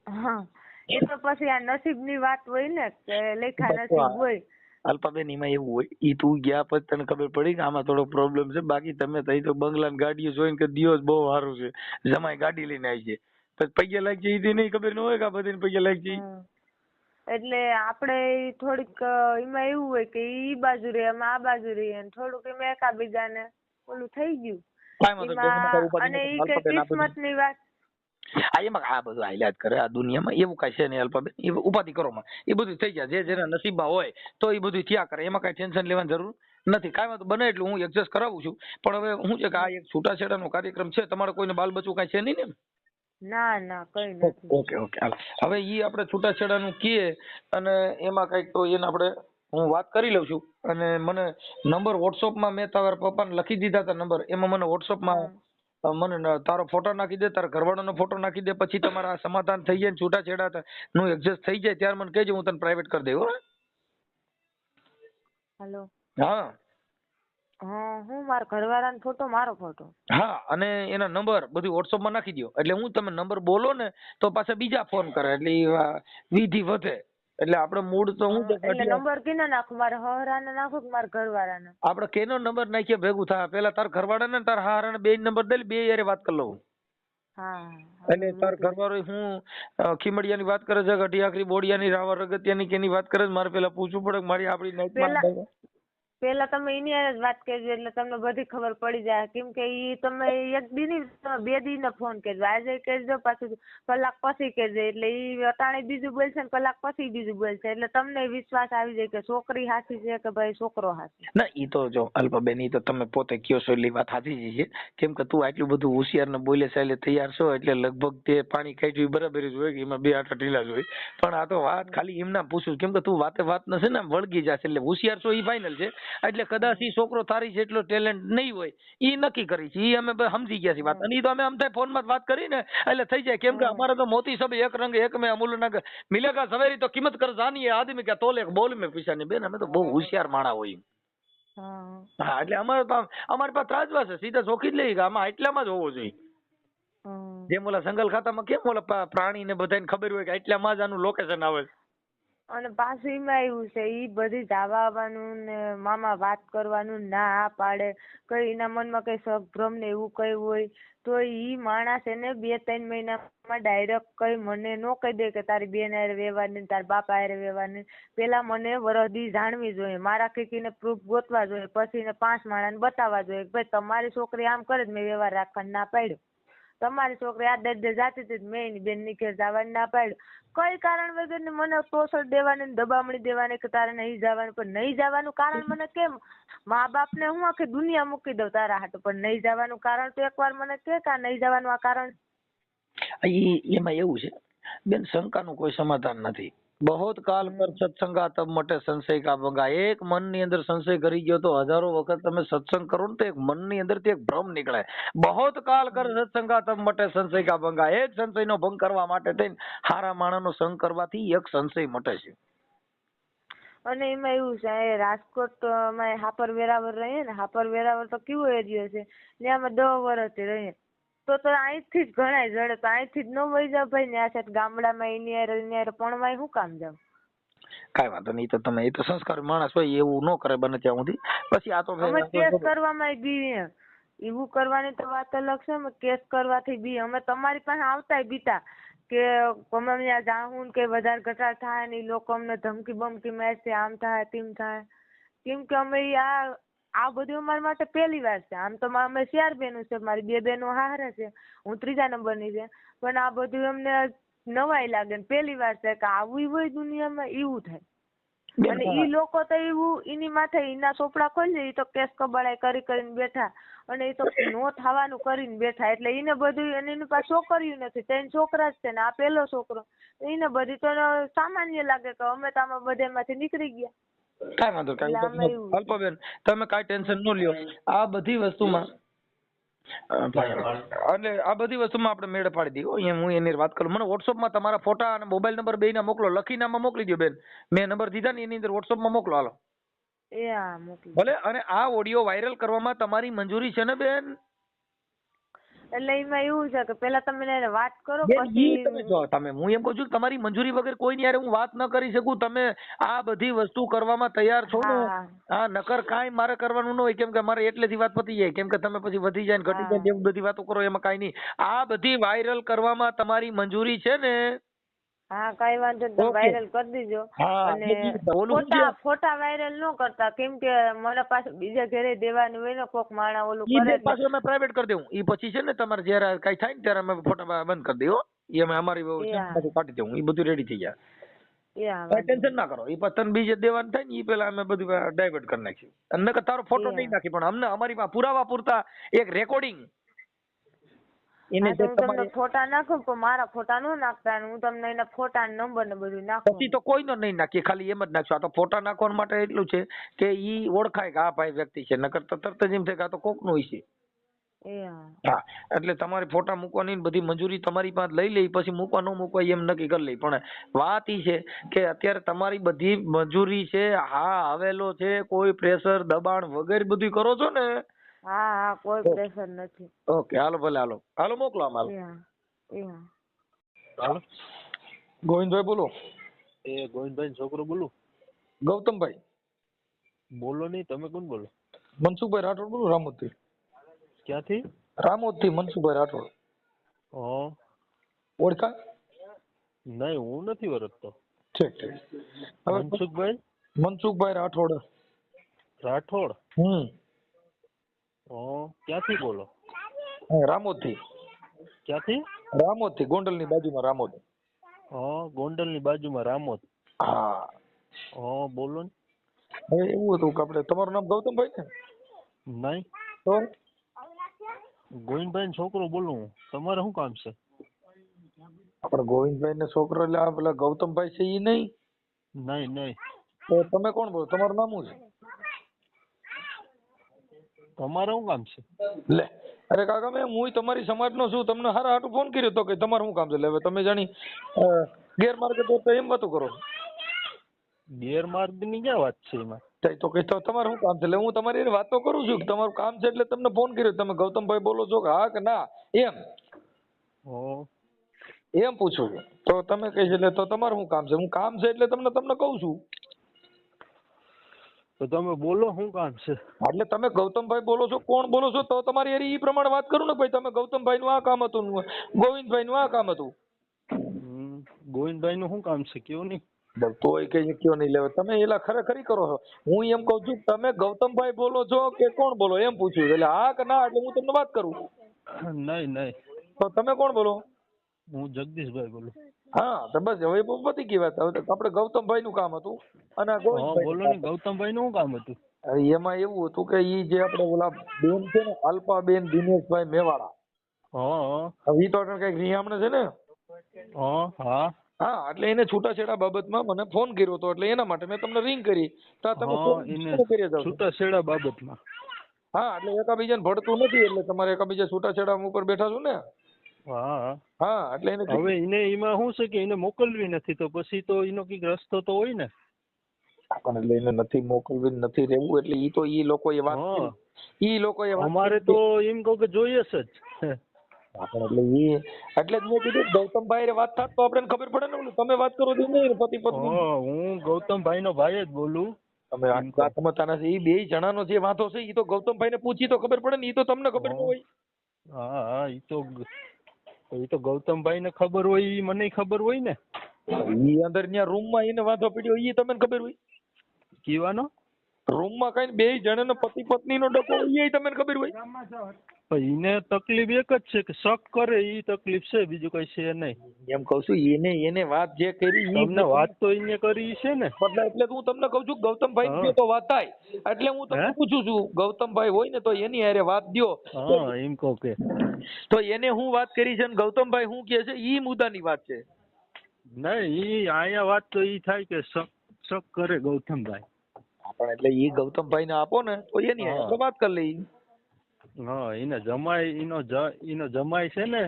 હા, એ તો પછી આ નસીબ ની વાત હોય ને, કે લેખા નસીબ હોય. અલ્પાબેન એમાં એવું હોય, ઈ તું ગયા પછી તને ખબર પડી કે આમાં થોડો પ્રોબ્લેમ છે. બાકી તમે તઈ તો બંગલા ગાડીઓ જોઈને કે દિવસ બહુ સારું છે, જમાઈ ગાડી લઈને આવી છે, પછી પૈયા લાગી જાય એ નહીં ખબર ન હોય કે આ બધી પૈયા લાગી જાય. એટલે આપણે થોડીક એમાં એવું હોય કે ઈ બાજુ રે અમે આ બાજુ રહીએ, થોડુંક એમાં એકાબીજાને ઓલું થઈ ગયું. અને ઈ કે કિસ્મત ની વાત. એમાં આ બધું હાલ્યા જ કરે આ દુનિયામાં, એવું કઈ છે નહીં અલ્પાબેન. એ ઉપાધિ કરો માં, એ બધું થઈ જાય. જે જેના નસીબમાં હોય તો એ બધું થયા કરે, એમાં કઈ ટેન્શન લેવાની જરૂર નથી. કાંઈ વાંધો બને એટલું હું એડજસ્ટ કરાવું છું. પણ હવે શું છે કે આ એક છૂટાછેડાનો કાર્યક્રમ છે, તમારે કોઈને બાલ બચ્ચું કઈ છે નહીં ને? ના કઈ નથી. ઓકે હાલ. હવે ઈ આપણે છૂટાછેડાનું કીએ અને એમાં કઈક તો એને આપણે હું વાત કરી લઉં છું. અને મને નંબર વોટ્સઅપમાં મેં તારા પપ્પાને લખી દીધા હતા નંબર, એમાં મને વોટ્સઅપમાં મને તારો ફોટો નાખી દે, તારા ઘરવાળાનો ફોટો નાખી દે. પછી તમારા સમાધાન થઈ જાય, છૂટાછેડા નું એડજસ્ટ થઈ જાય ત્યારે મને કહેજો, હું તને પ્રાઇવેટ કરી દઉં. હેલો. હા હું મારા ઘરવાળાનો ફોટો, મારો ફોટો. હા, અને એના નંબર બધું વોટ્સઅપમાં નાખી દો. એટલે હું તમે નંબર બોલો ને તો પાછા બીજા ફોન કરે, એટલે વિધિ વધે. એટલે આપણે મૂળ તો હું એટલે નંબર કેનો નાખું? મારા હહરાને નાખું કે મારા ઘરવાળાને? આપણે કેનો નંબર નાખીએ ભેગું થાય. પેલા તાર ઘરવાળાને ને તાર હહરાને બે નંબર દે, બે યારે વાત કરી લઉં. હા. એટલે તાર ઘરવાળો હું ખીમડિયાની વાત કરે છે, અઢી આખરી બોડિયાની, રાવા રગતિયાની કેની વાત કરે છે? મારે પેલા પૂછવું પડે મારી આપણી નાઈટમાં. પેલા તમે એની જ વાત કરજો એટલે તમને બધી ખબર પડી જાય. કેમ કે ઈ તમે એક દી ની 2 દી ને ફોન કરજો. આજે કરજો, પાછું કલાક પછી કરજો. એટલે ઈ અટાણે બીજું બોલશે ને કલાક પછી બીજું બોલશે. એટલે તમને વિશ્વાસ આવી જાય કે છોકરી સાચી છે કે ભાઈ છોકરો સાચો. ના ઈ તો જો અલ્પાબેન, ઈ તો તમે પોતે કયો છો એટલી વાત સાચી છે. કેમ કે તું આટલું બધું હોશિયાર ને બોલે ચાલે તૈયાર છો, એટલે લગભગ તે પાણી કાઢ્યું બરાબર જ હોય કે એમાં 2 આટા ઢીલા જ હોય. પણ આ તો વાત ખાલી એમના પૂછું, કેમ કે તું વાતે વાત નથી ને વળગી જશે. એટલે હોશિયાર છો ઈ ફાઇનલ છે, એટલે કદાચ ઈ છોકરો તારી જેટલો ટેલેન્ટ નહીં હોય ઈ નક્કી કરી છે, ઈ અમે સમજી ગયા છીએ વાત, અને ઈ તો અમે આમ થાય ફોન માં વાત કરી ને એટલે થઈ જાય, કેમ કે અમારે તો મોતી સબ એક રંગ એક में अमूल ना मिलेगा सवेरी तो कीमत कर जानी है आदमी क्या तोले बोल में पीछा नहीं बेन, અમે તો બહુ હોશિયાર માણા હોય। હા એટલે અમારે પાસે ત્રાજવા છે, સીધા ચોખી જ લઈ કે આમાં એટલામાં જ હોવો જોઈએ, જેમ ઓલા જંગલ ખાતામાં કેમ ઓલા પ્રાણી ને બધાને ખબર હોય કે એટલામાં જ આનું લોકેશન આવે છે। અને પાછું એમાં એવું છે, ઈ બધી જવા આવવાનું ને મામા વાત કરવાનું ના પાડે, કઈ એના મનમાં કઈ સભ્રમ ને એવું કઈ હોય તો ઈ માણસ એને 2-3 મહિનામાં ડાયરેક્ટ કઈ મને નો કહી દે કે તારી બેન હારે વ્યવહારની તાર બાપા હારે વ્યવહારની, પેલા મને વરદી જાણવી જોઈએ, મારા કીકીને પ્રૂફ ગોતવા જોઈએ, પછી ને 5 માણસને બતાવવા જોઈએ કે ભાઈ તમારી છોકરી આમ કરે જ મેં વ્યવહાર રાખવાનું ના પાડ્યો, તમારી છોકરી આ દર્દે જાતી હતી મેં એની બેન ની ઘેર જવાનું ના પાડ્યું, કઈ કારણ વગર ને મને ટોસર દેવાની દબામણી દેવાની કે તારે નહીં જવાનું, પણ નહીં જવાનું કારણ મને કેમ, મા બાપ ને હું આખી દુનિયા મૂકી દઉં તારા હાટુ, પણ નહીં જવાનું કારણ તો એકવાર મને કે આ નહીં જવાનું આ કારણ। એમાં એવું છે બેન, શંકાનું કોઈ સમાધાન નથી, बहुत काल पर सत्संगा तब मटे संशय का भंगा, एक मन ની અંદર સંશય કરી ગયો તો હજારો વખત તમે સત્સંગ કરો ને તો એક મન ની અંદર થી એક ભ્રમ નીકળે, बहुत काल कर સત્સંગા તબ મટે સંશય કા ભંગા, એક સંશય નો ભંગ કરવા માટે થઈને હારા માણસ નો સંગ કરવાથી એક સંશય મટે છે। અને એમાં એવું છે રાજકોટ માં હાપર વેરાવર રહીએ ને, હાપર વેરાવર તો કેવો એરિયો છે ત્યાં અમે 10 વર્ષથી રહીએ, તો અહીંથી જ ઘણાય જડે, તો અહીંથી જ ન વહી જાવ ભાઈ ને આ સાઈડ ગામડામાં એની પણ શું કામ જાવ? કાઈ વાંધો નહીં, તો તમે એ તો સંસ્કાર માણસ હોય એવું ન કરે બને ત્યાં સુધી, પછી આ તો અમે કેસ કરવામાં બી એવું કરવાની તો વાત અલગ છે, અમે કેસ કરવાથી બી અમે તમારી પાસે આવતાય બીતા કે અમે ત્યાં જાઉં કે વધારે ઘટાડ થાય ને લોકો અમને ધમકી બમકી મારશે, આમ થાય તેમ થાય, કેમ કે અમે આ બધું અમારા માટે પહેલી વાર છે, આમ તો અમે 4 બહેનો છે, મારી 2 બહેનો હારે છે, હું 3જા નંબરની છે, પણ આ બધું અમને નવાઈ લાગે ને પહેલી વાર છે કે આવું હોય દુનિયામાં, એવું થાય, અને ઈ લોકો તો એવું એની માથે એના ચોપડા ખોલી ઈ તો કેસ કબાડાઈ કરીને બેઠા, અને એ તો નો થવાનું કરીને બેઠા, એટલે એને બધું, અને એની પાસે છોકરીયું નથી, 3 છોકરા જ છે ને આ પહેલો છોકરો, એને બધી તો સામાન્ય લાગે કે અમે તો આમાં બધેમાંથી નીકળી ગયા। કાઈ વાંધો કાઈ અલ્પબેન, તમે કાઈ ટેન્શન ન લ્યો, આ બધી વસ્તુમાં એટલે આ બધી વસ્તુમાં આપણે મેળ પાડી દઈએ, અહીંયા હું એની વાત કરું, મને WhatsApp માં તમારા ફોટા અને મોબાઈલ નંબર બેયના મોકલો, લખીને આમાં મોકલી દો બેન, મેં નંબર દીધા ને એની અંદર WhatsApp માં મોકલો, હાલો મોકલી ભલે। અને આ ઓડિયો વાયરલ કરવામાં તમારી મંજૂરી છે ને બેન? એટલે એમાં એવું છે કે પેલા તમે એને વાત કરો બેન, પછી તમે જો તમે, હું એમ કહું છું કે તમારી મંજૂરી વગર કોઈની હારે હું વાત ન કરી શકું, તમે આ બધી વસ્તુ કરવામાં તૈયાર છો ને? હા, નકર કાંઈ મારે કરવાનું ન હોય, કેમ કે મારે એટલેથી વાત પતી જાય, કેમ કે તમે પછી વધી જાય ને ઘટી જાય એવી બધી વાતો કરો, એમાં કાંઈ નહીં, આ બધી વાયરલ કરવામાં તમારી મંજૂરી છે ને? હા, કઈ વાંધો નહીં, વાયરલ કરી દીજો, અને ફોટા વાયરલ ન કરતા, કેમ કે મને પાછું બીજા ઘરે દેવાનું હોય ને, કોક માણા ઓલું કરે પાછું અમે પ્રાઇવેટ કરી દેવું, ઈ પછી છે ને તમારે જયારે કઈ થાય ને ત્યારે અમે ફોટા બંધ કરી દઈએ, ઈ અમે અમારી કાઢી દેવું, ઈ બધું રેડી થઈ જાય, ટેન્શન ના કરો, ઈ પછી બીજે દેવાનું થાય ને ઈ પેલા અમે બધું ડાયવર્ટ કરી નાખ્યું, અને તારો ફોટો નહીં નાખી, પણ અમને અમારી પાસે પુરાવા પૂરતા એક રેકોર્ડિંગ હું તમને ફોટા નાખું, પણ મારા ફોટા નો નાખતા, હું તમને એના ફોટા નંબર ને બધું નાખું, પછી તો કોઈનો નહીં નાખીએ, ખાલી એમ જ નાખશું, આ તો ફોટા નાખવા માટે એટલું છે કે ઈ ઓળખાય કે આ ભાઈ વ્યક્તિ છે, નકર તો તરત જ એમ થાય કે આ તો કોક નું છે। હા, એટલે તમારે ફોટા મૂકવાની બધી મંજૂરી તમારી પાસે લઈ લઈ, પછી મૂકવા ન મૂકવા એમ નક્કી કરી લઈ, પણ વાત ઈ છે કે અત્યારે તમારી બધી મંજૂરી છે, હા આવેલો છે, કોઈ પ્રેશર દબાણ વગેરે બધું કરો છો ને? હા, કોઈ પ્રેશર નથી। ઓકે, હાલો ભલે, હાલો મોકલો આમ, હાલો। ગોવિંદભાઈ બોલો। ગોવિંદભાઈ છોકરો બોલું। ગૌતમભાઈ બોલો નહીં, તમે કોણ બોલો? મનસુખભાઈ રાઠોડ બોલું, રામોદ થી। ક્યાંથી? રામોદ થી મનસુખભાઈ રાઠોડ। ઓળખા? નહીં, હું નથી ઓળખતો। ઠીક ઠીક। મનસુખભાઈ રાઠોડ। ક્યાંથી બોલો? રામોદ થી। ક્યાંથી? રામોદ થી, ગોંડલ ની બાજુમાં રામોદ। ગોંડલ ની બાજુમાં રામોદ। હા, બોલો ને। હવે એવું હતું કે આપણે, તમારું નામ ગૌતમભાઈ ને? નહીં, તો ગોવિંદભાઈ છોકરો બોલું, તમારે શું કામ છે? આપણે ગોવિંદભાઈ ને છોકરો એટલે આ પેલા ગૌતમભાઈ છે ઈ નહીં? નહીં. તો તમે કોણ બોલો, તમારું નામ શું છે? તમારે શું કામ છે? લે અરે કાકા મેં હું તમારી સમાજનો છું, તમને હારા હાટું ફોન કર્યો તો કે તમારે શું કામ છે? એટલે હવે તમે જાણી ગેરમાર્ગે તો એમ વાતો કરો. ગેરમાર્ગની ક્યાં વાત છે એમાં? તો કે તો તમારે શું કામ છે? એટલે હું તમારી હારે વાતો કરું છું કે તમારું કામ છે એટલે તમને ફોન કર્યો. તમે ગૌતમભાઈ બોલો છો કે હા કે ના એમ એમ પૂછું છું. તો તમે કહે છે એટલે તો તમારું શું કામ છે? હું કામ છે એટલે તમને કહું છું. તો તમે બોલો શું કામ છે? એટલે તમે ગૌતમભાઈ બોલો છો, કોણ બોલો છો? તો તમારી હારે ઈ પ્રમાણે વાત કરું ને ભાઈ. તમે ગૌતમભાઈ નું આ કામ હતું, ગોવિંદભાઈ નું આ કામ હતું. ગોવિંદભાઈ નું શું કામ છે કયો નહીં? તોય કઈ કયો નહીં લેવા. તમે એલા ખરેખરી કરો છો. હું એમ કઉ છું તમે ગૌતમભાઈ બોલો છો કે કોણ બોલો એમ પૂછ્યું. એટલે હા કે ના એટલે હું તમને વાત કરું. નહીં નહીં. તો તમે કોણ બોલો? હું જગદીશભાઈ બોલું. હા તો બસ હવે પતી ગઈ વાત. હવે આપણે ગૌતમભાઈ નું કામ હતું અને બોલો ને ગૌતમભાઈ નું શું કામ હતું? એમાં એવું હતું કે ઈ જે આપણે ઓલા બેન છે ને અલ્પાબેન દિનેશભાઈ મેવાડા, હવે ઈ તો કઈક રિયામણે છે ને. હા એટલે એને છૂટાછેડા બાબતમાં મને ફોન કર્યો હતો એટલે એના માટે મેં તમને રિંગ કરી. તો તમે છૂટાછેડા બાબતમાં? હા એટલે એકાબીજાને ભળતું નથી એટલે તમારે એકાબીજા છૂટાછેડા ઉપર બેઠા છો ને. હા એટલે એને હવે એને એમાં શું છે કે એને મોકલવી નથી તો પછી તો એનો કઈક રસ્તો તો હોય ને. એટલે એને નથી મોકલવી નથી રહેવું એટલે ઈ તો ઈ લોકોએ વાત ઈ લોકોએ અમારે તો એમ કહું કે જોઈએ જ. એટલે જ મેં કીધું ગૌતમભાઈ વાત થાત તો આપણે ખબર પડે ને. તમે વાત કરો તો નહીં પતિ પત્ની. હું ગૌતમભાઈ નો ભાઈ જ બોલું. તમે વાત સમજતા નથી. એ બે જણાનો જે વાંધો છે એ તો ગૌતમભાઈ ને પૂછી તો ખબર પડે ને. એ તો તમને ખબર ન હોય. હા એ તો ગૌતમભાઈ ને ખબર હોય, ઈ મને ખબર હોય ને. ઈ અંદર ત્યાં રૂમ માં એને વાંધો પડ્યો ઈ તમને ખબર હોય? કીવાનો રૂમ માં કઈ બે જણાનો પતિ પત્ની નો ડકો હોય એ તમને ખબર હોય? એને તકલીફ એક જ છે કે શક કરે ઈ તકલીફ છે, બીજું કઈ છે નહીં. એમ કઉ છું એને વાત જે કરી તમને વાત તો એને કરી છે ને. એટલે હું તમને કઉ છું ગૌતમભાઈ ની તો વાત થાય એટલે હું તમને પૂછું છું ગૌતમભાઈ હોય ને તો એની હારે વાત દ્યો. એમ કહો કે તો એને હું વાત કરી છે ને ગૌતમભાઈ શું કહે છે ઈ મુદ્દાની વાત છે. નહીં ઈ અહીંયા વાત તો ઈ થાય કે શક કરે ગૌતમભાઈ. પણ એટલે ઈ ગૌતમભાઈ ને આપો ને તો એની હારે વાત કરી લઈ. એને જમાઈ એનો જમાઈ છે ને.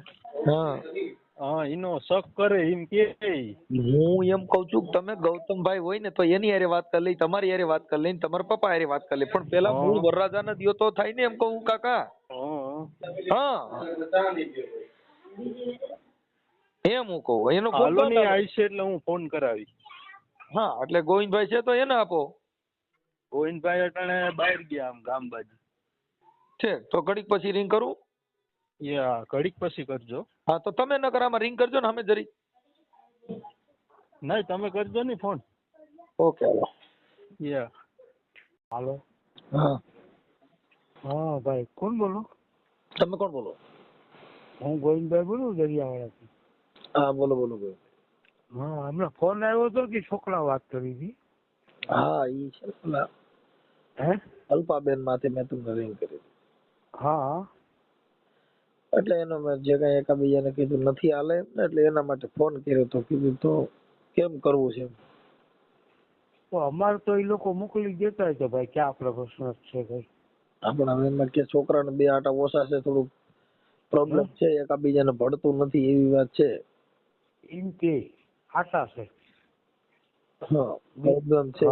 એનો શક કરે એમ કે. હું એમ કઉ છું તમે ગૌતમભાઈ હોય ને તો એની હારે વાત કરી લઈ, તમારી હારે વાત કરી લઈ, તમારા પપ્પા હારે વાત કરી લઈ. પણ પેલા મૂળ વરરાજા ને દ્યો તો થાય ને એમ કહું કાકા. એમ હું કહું એનો ફોન આવશે એટલે હું ફોન કરાવી. હા એટલે ગોવિંદભાઈ છે તો એને આપો. ગોવિંદભાઈ અટાણે બહાર ગયા આમ ગામ બાજુ છે તો ઘડીક પછી રિંગ કરું. ઘડીક પછી કરજો. હા તો તમે ન કરામાં રિંગ કરજો ને અમે જરી. નહીં તમે કરજો ને ફોન. ઓકે હાલો. હા ભાઈ કોણ બોલો? તમે કોણ બોલો? હું ગોવિંદભાઈ બોલું દરિયાવાળાથી. હા બોલો બોલો. હા હમણાં ફોન આવ્યો હતો કે છોકરા વાત કરી હતી. હા ઈ છે અલ્પાબેન માંથી મેં તમને રિંગ કરી. હા એટલે એનો મેં જે કઈ એકાબીજાને કીધું નથી હાલે એટલે એના માટે ફોન કર્યો તો કીધું તો કેમ કરવું છે. તો અમારે તો એ લોકો મોકલી દેતા હોય તો ભાઈ ક્યાં આપણે પ્રશ્ન છે ભાઈ. આપણે એમાં કે છોકરાને બે આટા ઓછા છે, થોડુંક પ્રોબ્લેમ છે, એકાબીજાને ભળતું નથી એવી વાત છે. એમ કે આશા છે. પ્રોબ્લેમ છે.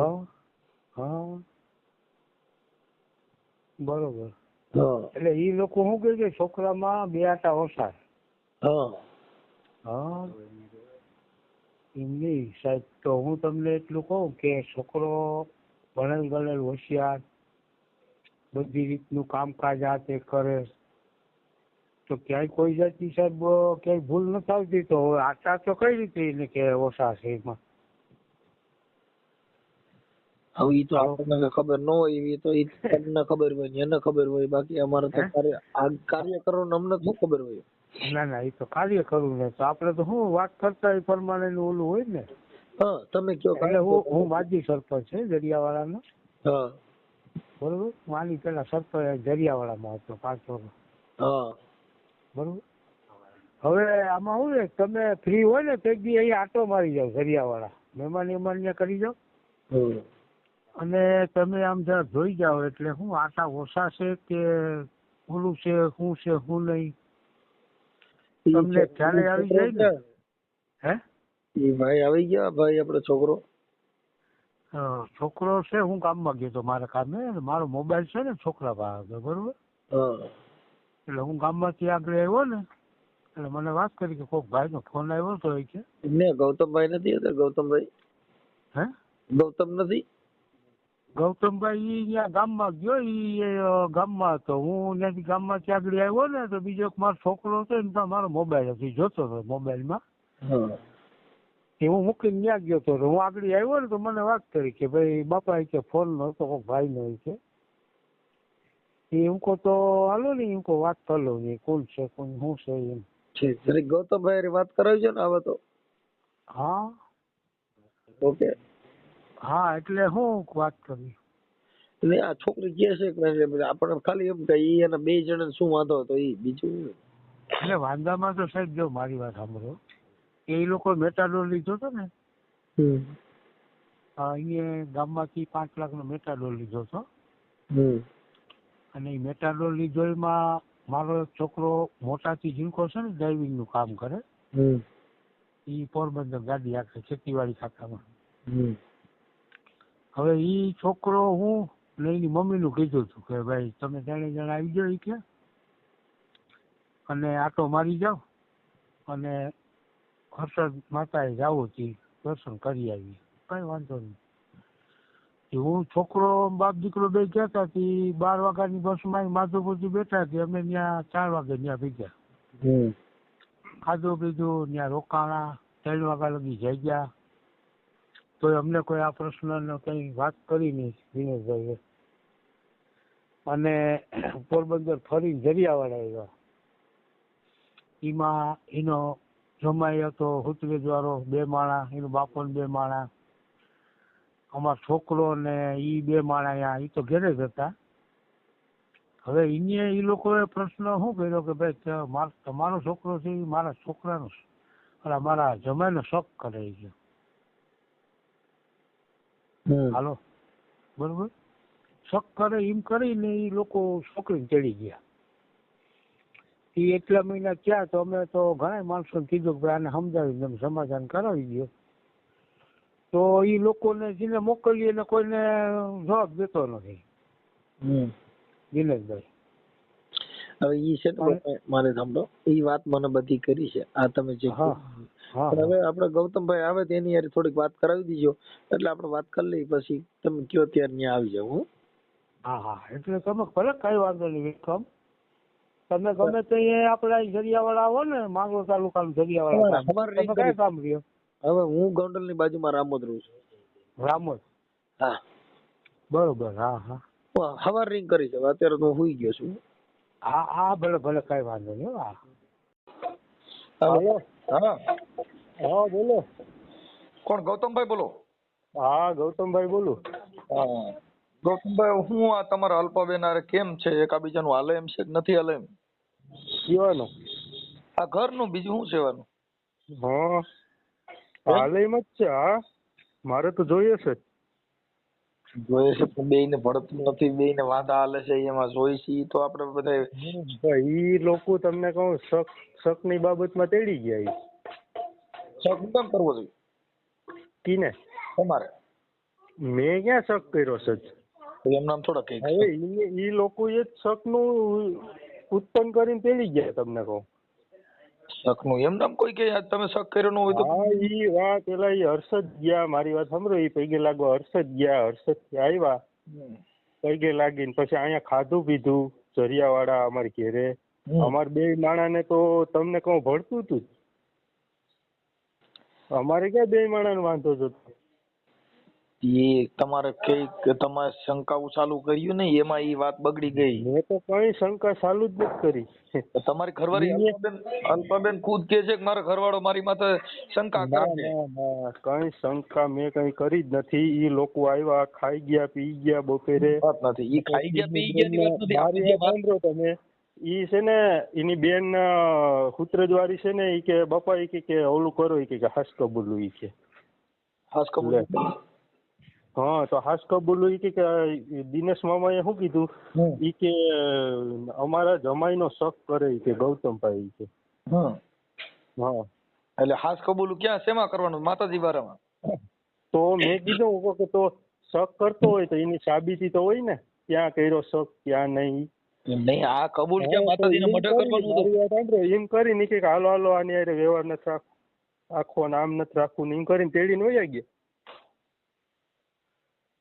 બરોબર. એટલે ઈ લોકો શું કે છે છોકરામાં બે આટા ઓછા. એમ નહીં સાહેબ. તો હું તમને એટલું કહું કે છોકરો ભણેલ ગણેલ હોશિયાર બધી રીતનું કામકાજ આ તે કરે તો ક્યાંય કોઈ જાતની સાહેબ ક્યાંય ભૂલ નથી આવતી. તો આટા તો કઈ રીતે એને કે ઓછા છે એમાં? હવે ઈ તો આપણને ખબર ન હોય, એ તો તમને ખબર હોય ને એને ખબર હોય. બાકી અમારે તો કાર્ય કરવાનું અમને શું ખબર હોય? ના એ તો કાર્ય કરવું ને તો આપણે તો શું વાત કરતા એ પ્રમાણે ઓલું હોય ને. તમે કયો. એટલે હું માજી સરપંચ છે દરિયાવાળાનો. બરોબર. હું આની પેલા સરપંચ દરિયાવાળામાં હતો 5 વર્ષ. બરોબર. હવે આમાં શું છે તમે ફ્રી હોય ને તો એક દી અહીંયા આટો મારી જાવ દરિયાવાળા, મહેમાન કરી જાવ. અને તમે આમ જરા જોઈ જાઓ એટલે શું આટા ઓછા છે કે ઓલું છે શું નહીં તમને ખ્યાલ આવી જાય ને. હે એ ભાઈ આવી ગયા ભાઈ આપણો છોકરો છોકરો છે હું ગામમાં ગયો તો મારા કામે મારો મોબાઈલ છે ને છોકરા પાસે બરોબર એટલે હું ગામમાંથી આગળ આવ્યો ને એટલે મને વાત કરી કે કોઈક ભાઈ નો ફોન આવ્યો હતો એ કે ગૌતમભાઈ નથી હતા ગૌતમભાઈ હે ગૌતમ નથી ગૌતમભાઈ ઈ ત્યાં ગામમાં ગયો ઈ ગામમાં હતો હું ત્યાંથી ગામમાંથી આગળ આવ્યો ને તો બીજો એક મારો છોકરો હતો ને મારો મોબાઈલ હતો જોતો હતો મોબાઈલમાં એ હું મૂકીને ત્યાં ગયો હતો હું આગળ આવ્યો ને તો મને વાત કરી કે ભાઈ બાપા કે ફોન નતો કોઈ ભાઈ નો કે એ ઉनको તો હાલો ને ઉनको વાત કરી લો ને કોણ છે કોણ શું છે એમ છે ગૌતમભાઈ વાત કરાવી છે ને હવે તો હા ઓકે હા એટલે હું વાત કરી એટલે આ છોકરી કે છે કે આપણે ખાલી એમ કે ઈ અને બે જણા શું વાંધો હતો ઈ બીજું એટલે વાંધામાં તો સાહેબ જો મારી વાત સાંભળો એ લોકો મેટાડોર લીધો હતો ને અહીંયા ગામમાંથી 5 લાખનો મેટાડોર લીધો હતો અને એ મેટાડોર લીધો એમાં મારો એક છોકરો મોટાથી ઝીણકો છે ને ડ્રાઇવિંગ નું કામ કરે એ પોરબંદર ગાડી આખે ખેતીવાડી ખાતામાં હવે ઈ છોકરો હું ને એની મમ્મીનું કીધું હતું કે ભાઈ તમે 3 જણા આવી જાઓ કે અને આટો મારી જાઓ અને હર્ષદ માતાએ જાવું હતી દર્શન કરી આવી કઈ વાંધો નહીં હું છોકરો બાપ દીકરો બે ગયા હતા 12 વાગ્યાની બસમાં માધવપુરથી બેઠા હતી અમે ત્યાં 4 વાગે ત્યાં ભેગ્યા ખાધું પીધું ત્યાં રોકાણા 3 વાગ્યા લગી જઈ ગયા તો અમને કોઈ આ પ્રશ્ન કઈ વાત કરી નહીં દિનેશભાઈ અને પોરબંદર ફરીને જરિયાવાડા આવ્યા એમાં એનો જમાઈ હતો હુતરેજ વાળો 2 માણા એનો બાપો ને 2 માણા અમારો છોકરો ને ઈ 2 માણા ઈ તો ઘેરે જ હતા હવે એને એ લોકોએ પ્રશ્ન શું કર્યો કે ભાઈ તમારો છોકરો છે એ મારા છોકરાનો મારા જમાઈનો શક કરે છે હાલો બરોબર શક કરે એમ કરીને એ લોકો છોકરીને ચડી ગયા એ એટલા મહિના થયા તો અમે તો ઘણા માણસોને કીધું કે આને સમજાવી તમે સમાધાન કરાવી દો તો એ લોકોને જેને મોકલીએ એને કોઈને જવાબ દેતો નથી દિનેશભાઈ હવે ઈ છે ને મારે સાંભળો ઈ વાત મને બધી કરી છે આ તમે જે હવે આપણે ગૌતમભાઈ આવે તેની યાર થોડીક વાત કરાવી દીજો એટલે આપણે વાત કરી લઈએ પછી તમે કયો ત્યારે ત્યાં આવી જાવ હા એટલે તમે ભલે કઈ વાંધો નહીં વેલકમ તમે ગમે તે આપડા જરિયાવાળા આવો ને માંગરોળ તાલુકાનું જરિયાવાળા કઈ કામ રહ્યો હવે હું ગોંડલ ની બાજુમાં રામોદ રહું છું રામોદ હા બરોબર હા હવાર રિંગ કરી છે અત્યારે તો હું સુઈ ગયો છું હા ભલે કઈ વાંધો નહીં હાલો હા બોલો કોણ ગૌતમભાઈ બોલો હા ગૌતમભાઈ બોલું ગૌતમભાઈ હું આ તમારા અલ્પાબેન હારે કેમ છે એકાબીજાનું હાલે એમ છે કે નથી હાલે એમ જીવાનું આ ઘરનું બીજું શું સેવાનું હા હાલે એમ જ છે હા મારે તો જોઈએ છે જોઈએ છે પણ બેયને ભળતું નથી બેયને વાંધા હાલે છે એમાં જોઈ છે તો આપણે બધા ઈ લોકો તમને કહું શક ની બાબતમાં તેડી ગયા શક કેમ કરવો જોઈએ કીને તમારે મેં ક્યાં શક કર્યો છે એમ નામ થોડા કઈ હવે ઈ લોકો એ શક નું ઉત્પન્ન કરીને તેડી ગયા તમને કહું શક નું એમ નામ કોઈ કે તમે શક કર્યો ન હોય તો હા ઈ વાત પેલા ઈ હર્ષદ ગયા મારી વાત સાંભળો ઈ પૈગે લાગવા હર્ષદ ગયા હર્ષદ થી આવ્યા પૈગે લાગીને પછી અહીંયા ખાધું પીધું જરિયાવાડા અમારી ઘેરે અમાર 2 માણાને તો તમને કહું ભળતું હતું અમારે ક્યાં 2 માણાને વાંધો જ હતો એ તમારે કઈક તમારે શંકાઓ ચાલુ કર્યું ને એમાં એ વાત બગડી ગઈ મેં તો કઈ શંકા ચાલુ જ નથી કરી તમારી ઘરવાળી અલ્પાબેન ખુદ કે છે કે મારો ઘરવાળો મારી માથે શંકા કરે છે કઈ શંકા મેં કઈ કરી જ નથી ઈ લોકો આવ્યા ખાઈ ગયા પી ગયા બપોરે વાત નથી ઈ ખાઈ ગયા પી ગયા ની વાત નથી સાંભળો તમે ઈ છે ને એની બેન હુતરજવારી છે ને ઈ કે બાપા ઈ કે ઓલું કરો ઈ કે હાસ કબૂલું ઈ કે હાસ કબૂલ હા તો હાસ કબૂલું ઈ કે દિનેશ મામાએ શું કીધું ઈ કે અમારા જમાઈનો શક કરે ઈ કે ગૌતમભાઈ ઈ કે. હા એટલે હાસ કબૂલ ક્યાં શેમાં કરવાનું? માતાજી બારામાં? તો મેં કીધું કે તો શક કરતો હોય તો એની સાબિતી તો હોય ને, ક્યાં કર્યો શક ક્યાં નહીં. નહીં, આ કબૂલ ક્યાં માતાજીના મઢે કરવાનું હતું? એમ કરીને કે હાલો હાલો આની હારે વ્યવહાર નથી રાખવો ને આમ નથી રાખવું ને એમ કરીને તેડીને વયા ગયા.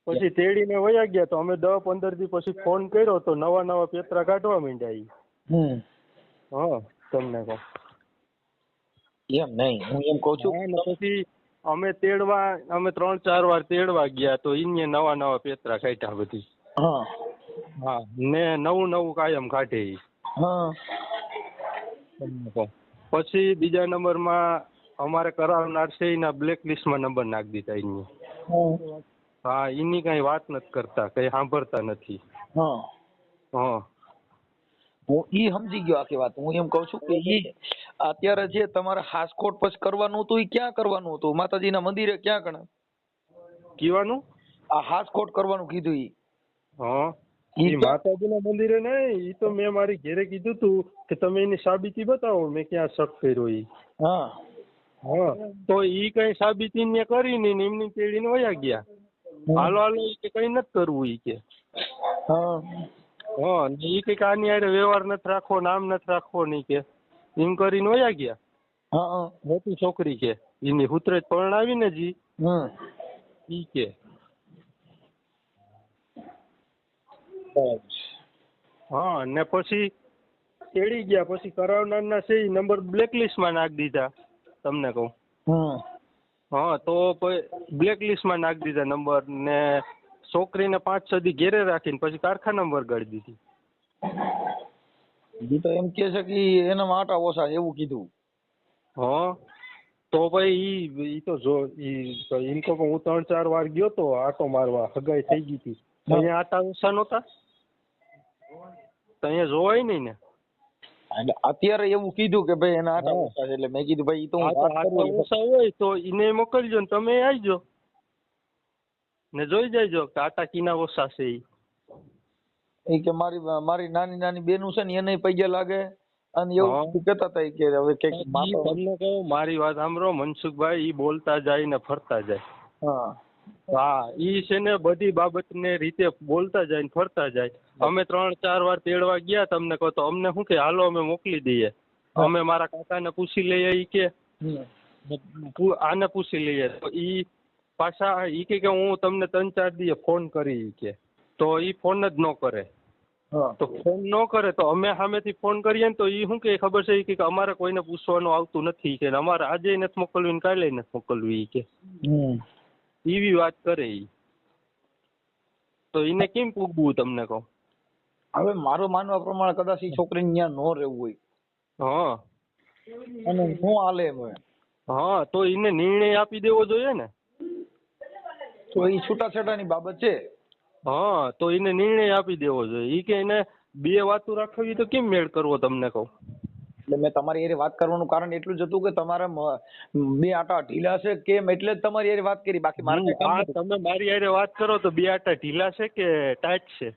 પછી તેડીને વયા ગયા તો અમે 10-15 દી પછી ફોન કર્યો તો નવા પેતરા કાઢવા માંડ્યા. હા તમને કહું એમ નહીં, હું એમ કઉ છું પછી અમે 3-4 વાર તેડવા ગયા તો એને નવા પેતરા કાઢ્યા બધી. હા ને નવું કાયમ કાઢે. પછી બીજા નંબરમાં અમારે કરાવનાર છે એના બ્લેક લિસ્ટમાં નંબર નાખી દીધા એને. હા એની કઈ વાત નથી કરતા, કઈ સાંભળતા નથી. હા હું ઈ સમજી ગયો આખી વાત. હું એમ કઉ છું કે ઈ અત્યારે જે તમારે હાસકોટ પછી કરવાનું હતું ઈ ક્યાં કરવાનું હતું? માતાજીના મંદિરે ક્યાં કણે કીવાનું? આ હાસકોટ કરવાનું કીધું ઈ? હા ઈ માતાજીના મંદિરે નહીં, ઈ તો મેં મારી ઘરે કીધું તું કે તમે એની સાબિતી બતાવો મેં ક્યાં શક કર્યો ઈ. હા તો ઈ કઈ સાબિતી મેં કરી નહીં, એમની તેડીને વયા ગયા. હાલો ઈ કે કઈ નથી કરવું ઈ કે. હા ઈ કે આની હારે વ્યવહાર નથી રાખવો, નામ નથી રાખવો નહીં કે એમ કરીને વયા ગયા. મોટી છોકરી કે એની હુતરે પરણાવી ને જી ઈ કે. હા ને પછી તેડી ગયા. પછી કરાવનારના છે ઈ નંબર બ્લેકલિસ્ટમાં નાખી દીધા તમને કહું. હા તો બ્લેકલિસ્ટમાં નાખી દીધા નંબર ને છોકરીને 5-6 દી ઘેરે રાખીને પછી કારખાનામાં વરગાડી દીધી. ઈ તો એમ કે છે કે એના આટા ઓછા એવું કીધું. હા તો ભાઈ ઈ તો જો ઈ તો હું 3-4 વાર ગયો તો આટો મારવા, હગાઈ થઈ ગઈ હતી. અહીંયા આટા ઓછા નહોતા તો અહીંયા જોવાય નહીં ને. અત્યારે એવું કીધું કે ભાઈ એના આટા ઓછા છે એટલે મેં કીધું ભાઈ ઈ તો આટા ઓછા હોય તો ઈને મોકલજો ને તમે આવજો ને જોઈ જાયજો કે આટા કીના ઓછા છે. ઈ કે મારી નાની બેનું છે ને એને પૈયા લાગે અને એવું કહેતા હતા કે હવે કઈક તમને કહું મારી વાત સાંભળો મનસુખભાઈ, ઈ બોલતા જાય ને ફરતા જાય. હા ઈ છે ને બધી બાબતને રીતે બોલતા જાય ને ફરતા જાય. અમે 3-4 વાર તેડવા ગયા તમને કહો તો અમને શું કે હાલો અમે મોકલી દઈએ, અમે મારા કાકાને પૂછી લઈએ ઈ કે આને પૂછી લઈએ. તો ઈ પાછા ઈ કે હું તમને 3-4 દીએ ફોન કરી ઈ કે. તો ઈ ફોન જ ન કરે. તો ફોન ન કરે તો અમે સામેથી ફોન કરીએ ને તો ઈ શું કે ખબર છે કે અમારે કોઈને પૂછવાનું આવતું નથી કે અમારે આજે નથી મોકલવું ને કાલે નથી મોકલવું ઈ કે. એવી વાત કરે ઈ. તો એને કેમ પૂછવું તમને કહું? હવે મારું માનવા પ્રમાણે કદાચ ઈ છોકરીને ત્યાં ન રહેવું હોય. હા અને નો હાલે એમ. હા તો એને નિર્ણય આપી દેવો જોઈએ ને. તો ઈ છૂટાછેડાની બાબત છે. હા તો એને નિર્ણય આપી દેવો જોઈએ. ઈ કે એને 2 વાતો રાખવી તો કેમ મેળ કરવો તમને કહું? એટલે મેં તમારી હારે વાત કરવાનું કારણ એટલું જ હતું કે તમારા 2 આટા ઢીલા છે કેમ એટલે જ તમારી હારે વાત કરી. બાકી મારે તમે મારી હારે વાત કરો તો 2 આટા ઢીલા છે કે ટાઈટ છે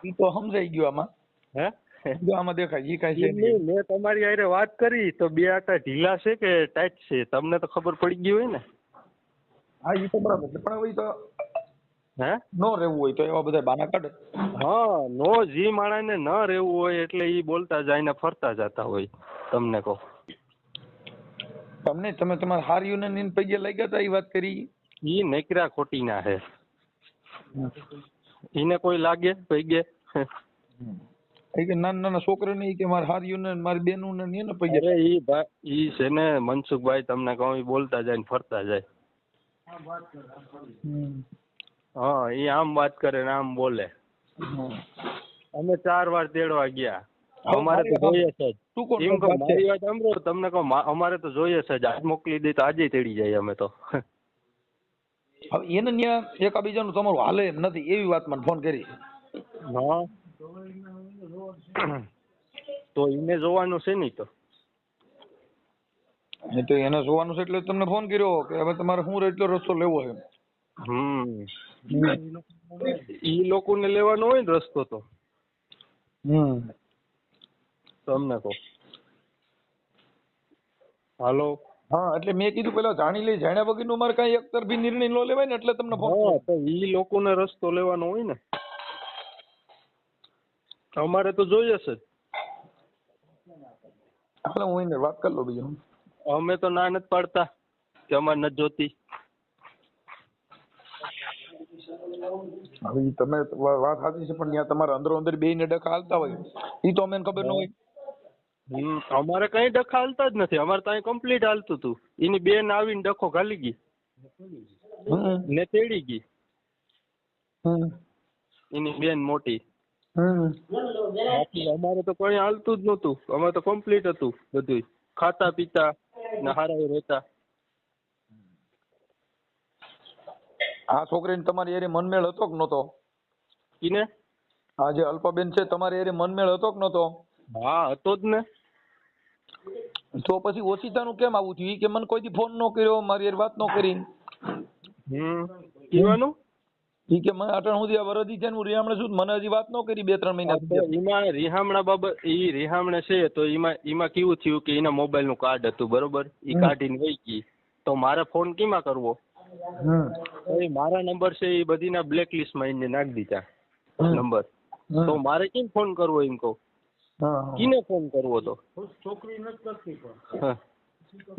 ઈ તો સમજાઈ ગયું આમાં. જો આમાં દેખાય ઈ કાઈ છે. મેં તમારી હારે વાત કરી તો 2 આટા ઢીલા છે કે ટાઈટ છે તમને તો ખબર પડી ગઈ હોય ને. હા ઈ તો બરાબર છે પણ હવે તો નો રહેવું હોય તો એવા બધા બાના કાઢે. હા નો જી માણસને ન રહેવું હોય એટલે ઈ બોલતા જાય ને ફરતા જતા હોય તમને કહો. તમે તમારા હાર યુનિયન પૈગે લાગ્યા હતા એ વાત કરી? ઈ નકરા ખોટી ના હે. ઈને કોઈ લાગે પૈગે? કે નાના છોકરાને કે મારા હાર યુનિયન મારી બેનું ને એને પૈગે. અરે ઈ છે ને મનસુખભાઈ તમને કહું ઈ બોલતા જાય ને ફરતા જાય. હા ઈ આમ વાત કરે ને આમ બોલે. અમે 4 વાર તેડવા ગયા. અમારે તો જોઈએ છે જ. એમ કહું મારી વાત સાંભળો તમને કહું અમારે તો જોઈએ છે જ. આજ મોકલી દે તો આજે તેડી જાય અમે તો. હવે એને ત્યાં એકાબીજાનું તમારું હાલે એમ નથી એવી વાત મને ફોન કરી. હા તો એને જોવાનું છે નહીં તો. તો એને જોવાનું છે એટલે તમને ફોન કર્યો કે હવે તમારે શું એટલો રસ્તો લેવો છે. ઈ લોકોને લેવાનો હોય ને રસ્તો તો તમને કહો. હાલો. હા, એટલે મેં કીધું પેલા જાણી લઈ, જાણ્યા વગરનું મારે કઈ એકતરફી નિર્ણય નો લેવાય ને, એટલે તમને ફોન કર્યો. તો ઈ લોકોને રસ્તો લેવાનો હોય ને, અમારે તો જોઈએ છે. હાલો, હું એને વાત કરી લઉં બીજું. અમે તો ના નથી પાડતા કે અમારે નથી જોતી. હવે તમે વાત સાચી છે, પણ ત્યાં તમારા અંદરો અંદર બે ને ડખા હાલતા હોય, ઈ તો અમને ખબર ન હોય. અમારે કઈ ડખા હાલતા જ નથી. અમારે ત્યાં કમ્પ્લીટ હાલતું હતું. એની બેન આવીને ડખો ઘાલી ગઈ ને તેડી ગઈ. એની બેન મોટી. અમારે તો કઈ હાલતું જ નતું. અમારે તો કમ્પ્લીટ હતું બધું, ખાતા પીતા ને હારા રહેતા. આ છોકરીને તમારી એરે મનમેળ હતો કે નતો? કીને? આ જે અલ્પાબેન છે, તમારી એરે મનમેળ હતો કે નતો? હા, હતો જ ને. તો પછી ઓશિતાનું કેમ આવું થયું? ઈ કે મને કોઈ દી ફોન નો કર્યો, મારી એરે વાત નો કરી. કીવાનું? ઈ કે મને અટણ સુધી આ વરદી છે ને, હું રિહામણે છું, મને હજી વાત નો કરી 2-3 મહિના. એમાં રિહામણા બાબત, ઈ રિહામણે છે તો એમાં કેવું થયું કે એના મોબાઈલ નું કાર્ડ હતું, બરોબર? ઈ કાઢીને વહી ગઈ. તો મારે ફોન કેમાં કરવો? મારા નંબર છે એ બધીના બ્લેક લિસ્ટ માં એને નાખી દીધા નંબર. તો મારે કેમ ફોન કરવો એમ કહું? કીને ફોન કરવો? તો છોકરી નથી કરતી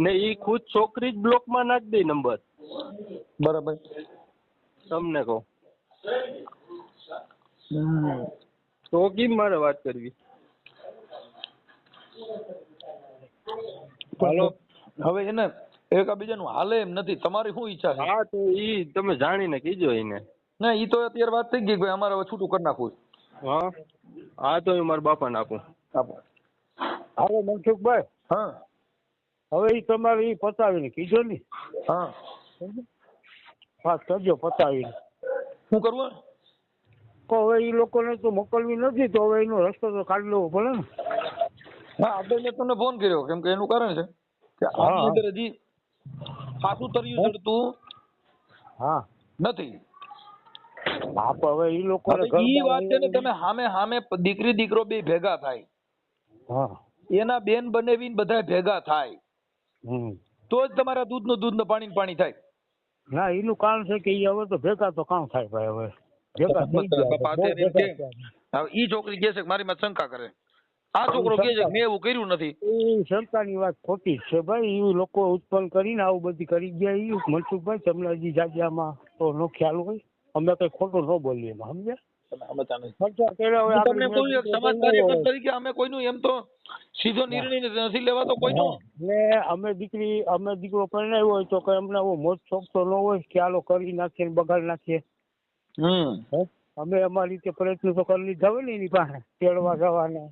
ને ઈ ખુદ છોકરી જ બ્લોક માં નાખી દે નંબર. બરાબર. તમને કહું તો કેમ મારે વાત કરવી? હાલો. હવે એને એકબીજાનું હાલે એમ નથી. તમારી શું ઈચ્છા છે? હા, તો ઈ તમે જાણીને કીજો એને. ના, ઈ તો અત્યારે વાત થઈ ગઈ કે અમારે હવે છૂટું કરી નાખવું. હા, તો હું મારા બાપાને આપું. હાલો મનસુખભાઈ. હા, હવે ઈ તમારે ઈ પતાવીને કીધો ને. હા, વાત કરજો પતાવીને. શું કરવું? તો હવે ઈ લોકોને તો મોકલવી નથી, તો હવે એનો રસ્તો તો કાઢી લેવો પડે ને. હા, આપણે મેં તમને ફોન કર્યો કેમ કે એનું કારણ છે કે આની અંદર હજી પાછું તર્યું ચડતું નથી. હા, પણ હવે ઈ લોકો ઈ વાત છે ને, તમે સામે દીકરી દીકરો બે ભેગા થાય, એના બેન બનેવીને બધા ભેગા થાય તો જ તમારા દૂધ ને પાણી થાય. ના, એનું કારણ છે કે ઈ હવે તો ભેગા તો કામ થાય ભાઈ. હવે ભેગા થઈ ગયા. ઈ છોકરી કહે છે કે મારી માં શંકા કરે, આ છોકરો કહે છે કે મેં એવું કર્યું નથી. એ શંકાની વાત ખોટી છે ભાઈ. એ લોકો ઉત્પન્ન કરીને આવું બધી કરી ગયા. એ મનસુખભાઈ તમને હજી જાજામાં તો નો ખ્યાલ હોય. અમે કઈ ખોટું ન બોલીએ એમાં, સમજ્યા? તમને કોઈ સમાજ કાર્યકર તરીકે અમે કોઈનું એમ તો સીધો નિર્ણય નથી લેવાતો કોઈનો. ને અમે દીકરો પરણાવ્યો હોય તો કઈ અમને મોજ શોખ તો ન હોય કે આલો કરી નાખીએ ને બગાડી નાખીએ. અમે અમારી રીતે પ્રયત્ન તો કરી લીધા હોય ને એની પાસે તેડવા જવાના,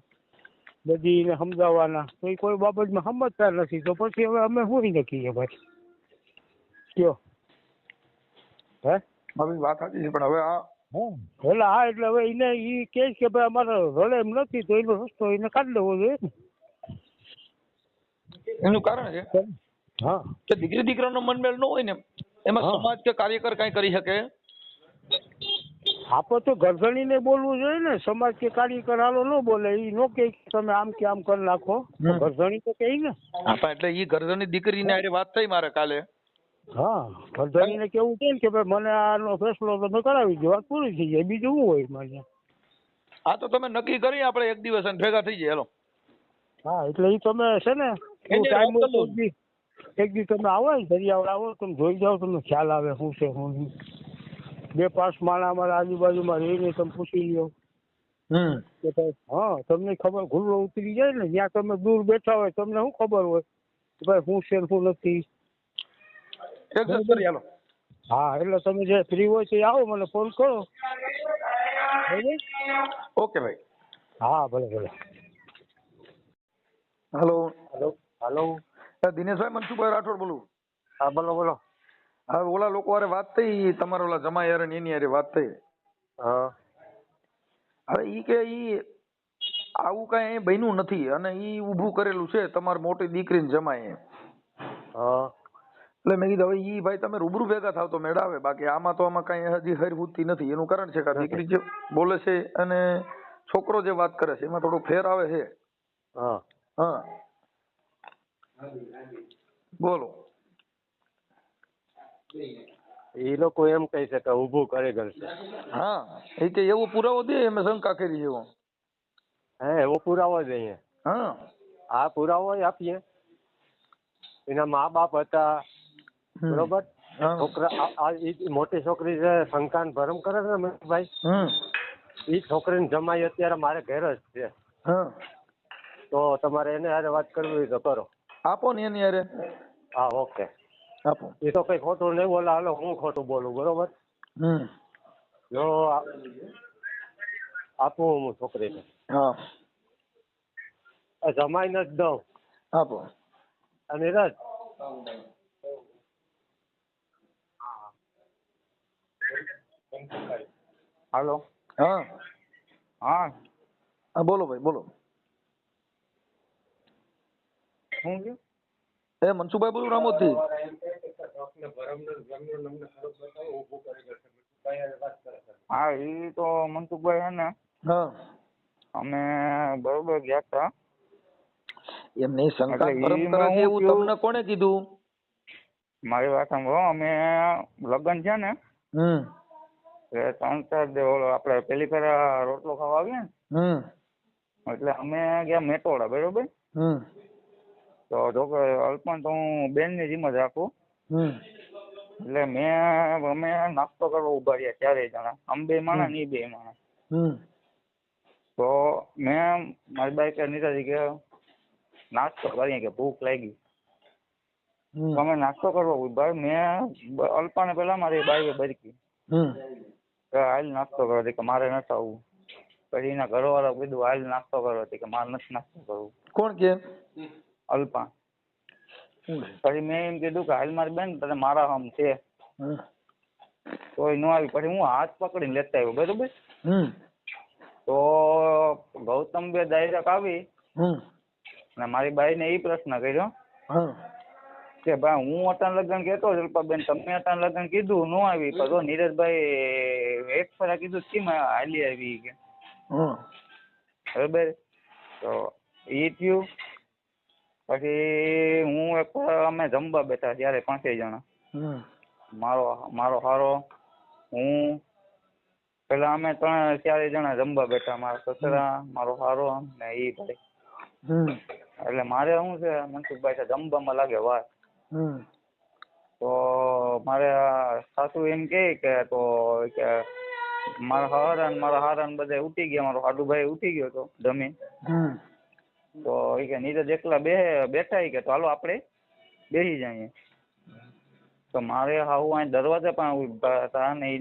બધી એને સમજાવવાના. તો એ કોઈ બાબતમાં સમજતા નથી, તો પછી હવે અમે શું નક્કીએ ભાઈ? કયો વાત સાચી છે, પણ હવે એટલે હવે એને ઈ કહે કે ભાઈ અમારે રળે એમ નથી, તો એનો રસ્તો એને કાઢી લેવો જોઈએ ને. એનું કારણ છે કે દીકરી દીકરાનો મનમેળ ન હોય ને, એમાં સમાજ કે કાર્યકર કઈ કરી શકે. આપણે તો ઘરધણીને બોલવું જોઈએ ને. સમાજ કે કાર્યકર હાલો ન બોલે. ઈ નો કે તમે આમ કે આમ કરી નાખો. ઘરધણી તો કહે ને. એટલે ઈ ઘરધણી દીકરીને આરે વાત થઈ મારે કાલે. ઘરધણીને કેવું છે કે ભાઈ મને આનો ફેસલો તમે કરાવી દો, વાત પૂરી થઈ જાય. બીજું શું હોય મારે? હા, તો તમે નક્કી કરી આપણે એક દિવસ ભેગા થઈ જાય. હેલો. હા, એટલે ઈ તમે છે ને ટાઈમ એક દી તમે આવો ને, દરિયાવાળ આવો, તમે જોઈ જાઓ, તમને ખ્યાલ આવે શું છે શું નહીં. 2-5 માણા અમારા આજુબાજુમાં રહીને તમે પૂછી લ્યો કે ભાઈ તમને ખબર ઘૂલો ઉતરી જાય ને. જ્યાં તમે દૂર બેઠા હોય તમને શું ખબર હોય કે ભાઈ શું છે શું નથી. હા, એટલે તમે જે ફ્રી હોય છે આવો, મને ફોન કરો. ઓકે ભાઈ. હા, ભલે. હેલો. દિનેશભાઈ, મનસુખભાઈ રાઠોડ બોલું. હા, બોલો. હા, ઓલા લોકો હારે વાત થઈ, તમારા ઓલા જમાઈ હારે એની હારે વાત થઈ. હવે ઈ કે ઈ આવું કઈ બન્યું નથી અને ઈ ઊભું કરેલું છે તમારી મોટી દીકરીને જમાઈએ. એટલે મેં કીધું હવે ઈ ભાઈ તમે રૂબરૂ ભેગા થાવ તો મેળ આવે, બાકી આમાં તો આમાં કઈ હજી હરહુતી નથી. એનું કારણ છે કે આ દીકરી જે બોલે છે અને છોકરો જે વાત કરે છે એમાં થોડો ફેર આવે છે. હા હા બોલો. એ લોકો એમ કહે છે કે ઊભું કરી કરશે. હા એ કે એવો પુરાવો દે અમે શંકા કરી એવો. હે એવો પુરાવો જ અહીંયા. હા આ પુરાવો આપીએ. એના મા બાપ હતા બરોબર. છોકરા આ મોટી છોકરી છે શંકાન ભરમ કરે છે ને ભાઈ, એ છોકરીની જમાઈ અત્યારે મારે ઘેર જ છે. તો તમારે એને હારે વાત કરવી હોય તો કરો. આપો ને એની હારે. હા ઓકે આપો. એ તો કઈ ખોટું નહીં બોલે. હાલો હું ખોટું બોલું બરોબર. જો આપું હું છોકરીને. હા જમાઈને જ દઉં. આપો. અને રજ હાલો. હા હા હા બોલો ભાઈ બોલો. શું થયું? એ મનસુખભાઈ બોલું રામોદથી. હા એ તો મનસુખભાઈ છે ને. હા અમે બરોબર ગયા હતા. એમની શંકા ભરમ કરે છે એવું તમને કોણે કીધું? મારી વાત સાંભળો. અમે લગ્ન છે ને 3-4 આપડે પેલી ફેર રોટલો ખાવા આવીએ ને એટલે અમે ગયા મેટોડા બરોબર. તો જો કે અલ્પન તો હું બેન ની જીમ જ રાખું. એટલે અમે નાસ્તો કરવા ઉભા રહ્યા 4 જણા. અમે 2 માણસ ને 2 માણસ. તો મેં મારી બાઈક નીકળી કે નાસ્તો કરીએ કે ભૂખ લાગી. તો અમે નાસ્તો કરવા ઉભા. મેં અલ્પાને પેલા મારી બાઈકે બરકી હાલ નાસ્તો કરો કે મારે નથી આવવું. પછી એના ઘરવાળા કીધું હાલ નાસ્તો કરો કે મારે નથી નાસ્તો કરવું. કોણ કે? અલ્પા. પછી મેં એમ કીધું કે હાલ મારી બેન તને મારા આમ છે તો ન આવી. પછી હું હાથ પકડીને લેતા આવ્યો બરોબર. તો ગૌતમ બે ડાયરેક્ટ આવી અને મારી બાઈ ને એ પ્રશ્ન કર્યો કે ભાઈ હું અટાણ લગ્ન કેતો અલ્પાબેન તમે અટાણ લગ્ન કીધું ન આવી. તો નીરજભાઈ એક ફરા કીધું કેમ હાલી આવી કે બરોબર. તો એ થયું. પછી હું એક અમે જમવા બેઠા ત્યારે 5 જણા. મારો હારો હું પેલા અમે 3-4 જણા જમવા બેઠા. મારા સસરા મારો હારો ને એ ભાઈ. એટલે મારે શું છે મનસુખભાઈ જમવામાં લાગે વાર. તો મારે સાસુ એમ કે તો કે મારા હારા બધા ઉઠી ગયા. મારો હાડુભાઈ ઉઠી ગયો તો જમીન. તો એ કે નીરજ એકલા બેઠા કે તો હાલો આપણે બેસી જઈએ. તો મારે હાવ અહીં દરવાજે પણ ઉભા હતા ને એ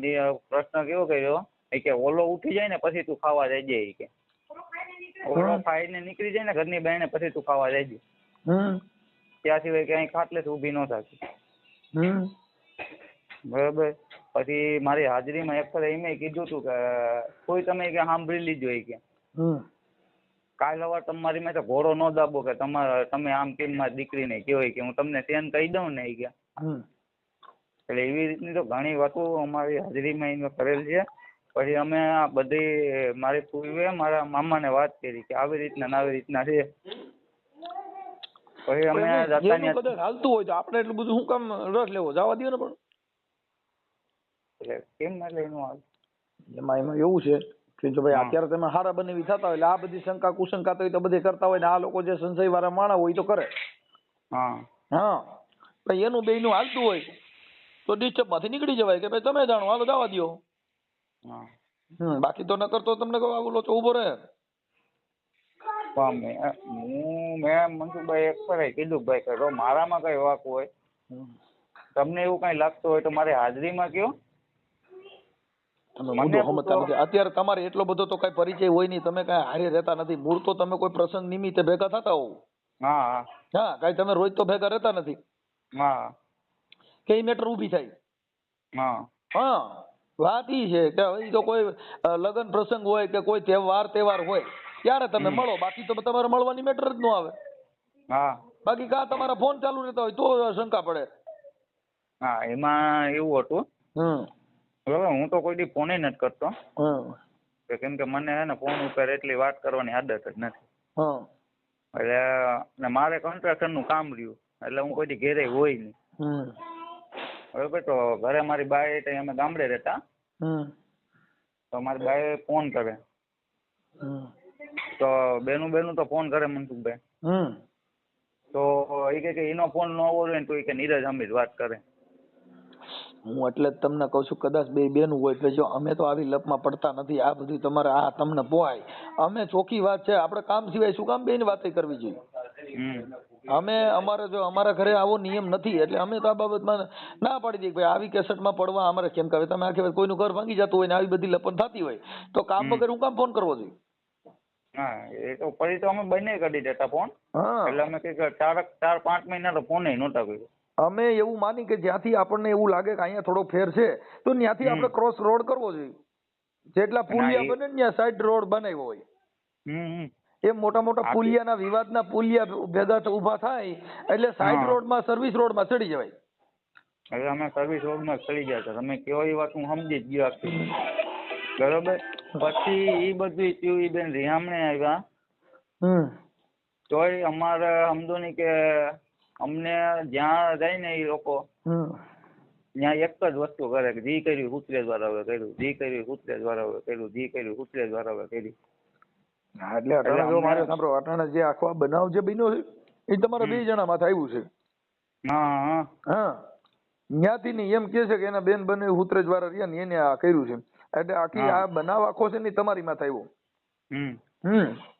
પ્રશ્ન કેવો કર્યો કે ઓલો ઉઠી જાય ને પછી તું ખાવા જઈ જાય કે ઓલો ખાઈને નીકળી જાય ને ઘરની બહાર ને પછી તું ખાવા જઈ ત્યાં સિવાય ક્યાંય ખાટલે ઊભી ન થાતી. બરાબર. પછી મારી હાજરીમાં એક ફરે એમ કીધું તું કે કોઈ તમે કે સાંભળી લીજો કે કાલ સવાર તમારી મેં તો ઘોડો ન દાબો કે તમે આમ કેમ મારી દીકરીને કહેવાય કે હું તમને તેન કહી દઉં ને કે. એટલે એવી રીતની તો ઘણી વાતો અમારી હાજરીમાં એને કરેલ છે. પછી અમે આ બધી મારી પૂર્વે મારા મામાને વાત કરી કે આવી રીતના છે. પછી અમે હાલતું હોય તો આપણે એટલું બધું શું કામ રસ લેવો? જવા દો ને. પણ એટલે કેમ એટલે એનું હાલ એમાં એવું છે કે જો ભાઈ અત્યારે તમે હારા બનેવી થતા હોય એટલે આ બધી શંકા કુશંકા તો એ તો બધી કરતા હોય ને આ લોકો જે સંશય વાળા માણસ હોય તો કરે. હા ભાઈ એનું બેયનું હાલતું હોય તો ડિસ્ટર્બ માંથી નીકળી જવાય કે ભાઈ તમે જાણો હાલો જવા દો. બાકી તો નકર તો તમને ઓલો તો ઉભો રહે. મેં મનસુખભાઈ એક પર કીધું ભાઈ કરો મારામાં કઈ વાક હોય તમને એવું કઈ લાગતું હોય તો મારી હાજરીમાં કયો. તમે મુદ્દો સમજતા નથી. અત્યારે તમારે એટલો બધો તો કઈ પરિચય હોય નહીં. તમે કઈ હારે રહેતા નથી. મૂળ તો તમે કોઈ પ્રસંગ નિમિત્તે ભેગા થતા હોવ. હા કઈ તમે રોજ તો ભેગા રહેતા નથી. કઈ મેટર ઊભી થાય. હા વાત ઈ છે કે હવે તો કોઈ લગ્ન પ્રસંગ હોય કે કોઈ તહેવાર હોય ત્યારે તમે મળો. બાકી તો તમારે મળવાની મેટર જ ન આવે. બાકી કા તમારા ફોન ચાલુ રહેતા હોય તો શંકા પડે. હા એમાં એવું હતું બરાબર, હું તો કોઈ દી ફોન નથી કરતો કેમ કે મને હે ને ફોન ઉપર એટલી વાત કરવાની આદત જ નથી. એટલે ને મારે કન્સ્ટ્રક્શન નું કામ રહ્યું એટલે હું કોઈ દી ઘેરે હોય નહીં. બરોબર, તો ઘરે મારી બાઈ ત્યાં અમે ગામડે રહેતા, તો મારી બાઈ ફોન કરે તો બેનું તો ફોન કરે મનસુખભાઈ, તો એ કે એનો ફોન ન આવવો જોઈએ ને તો એ કે નીરજ અમીર વાત કરે. હું એટલે જ તમને કહું છું કદાચ બે બેનું હોય એટલે જો અમે તો આવી લપમાં પડતા નથી. આ બધું તમારે આ તમને પોહાય. અમે ચોખ્ખી વાત છે, આપણે કામ સિવાય શું કામ બેન વાતે કરવી જોઈએ? અમે અમારે જો અમારા ઘરે આવો નિયમ નથી એટલે અમે તો આ બાબતમાં ના પાડી દઈએ ભાઈ આવી કેસેટમાં પડવા અમારે કેમ કે તમે આખી કોઈનું ઘર ભાંગી જતું હોય ને આવી બધી લપન થતી હોય તો કામ વગર હું કામ ફોન કરવો જોઈએ? હા એ તો પછી તો અમે બંને કરી દેતા ફોન. એટલે અમે કે 4-5 મહિના તો ફોન નહોતા કર્યો. અમે એવું માની કે જ્યાંથી આપણને એવું લાગે કે અહીંયા થોડો ફેર છે તો ત્યાંથી આપણે ક્રોસ રોડ કરવો જોઈએ. જેટલા પુલિયા બને ને ત્યાં સાઈડ રોડ બનાવ્યો હોય એ મોટા મોટા પુલિયાના વિવાદના પુલિયા ભેગા ઉભા થાય એટલે સાઈડ રોડમાં સર્વિસ રોડમાં ચડી જવાય. હવે અમે સર્વિસ રોડમાં ચડી ગયા હતા. તમે કયો એ વાત હું સમજી જ ગયો આખી. બરોબર, પછી એ બધું થયું. એ બેન રિહામણે આવ્યા તોય અમારે સમજો ને કે અમને જ્યાં જાય ને એ લોકો ત્યાં એક જ વસ્તુ કરે કે જી કર્યું કૂતરેજ વાળાએ કર્યું, જી કર્યું કૂતરેજ વાળાએ કર્યું, જી કર્યું કૂતરેજ વાળાએ કર્યું. એટલે અટાણે જો મારે સાંભળો, અટાણે જે આખો બનાવ જે બન્યો છે એ તમારા 2 જણા માથે આવ્યું છે. હા ત્યાંથી ને એમ કે છે કે એના બેન બને કૂતરેજ વાળા રહ્યા ને એને આ કર્યું છે. એટલે આખી આ બનાવ આખો છે ને તમારી માથે આવ્યો.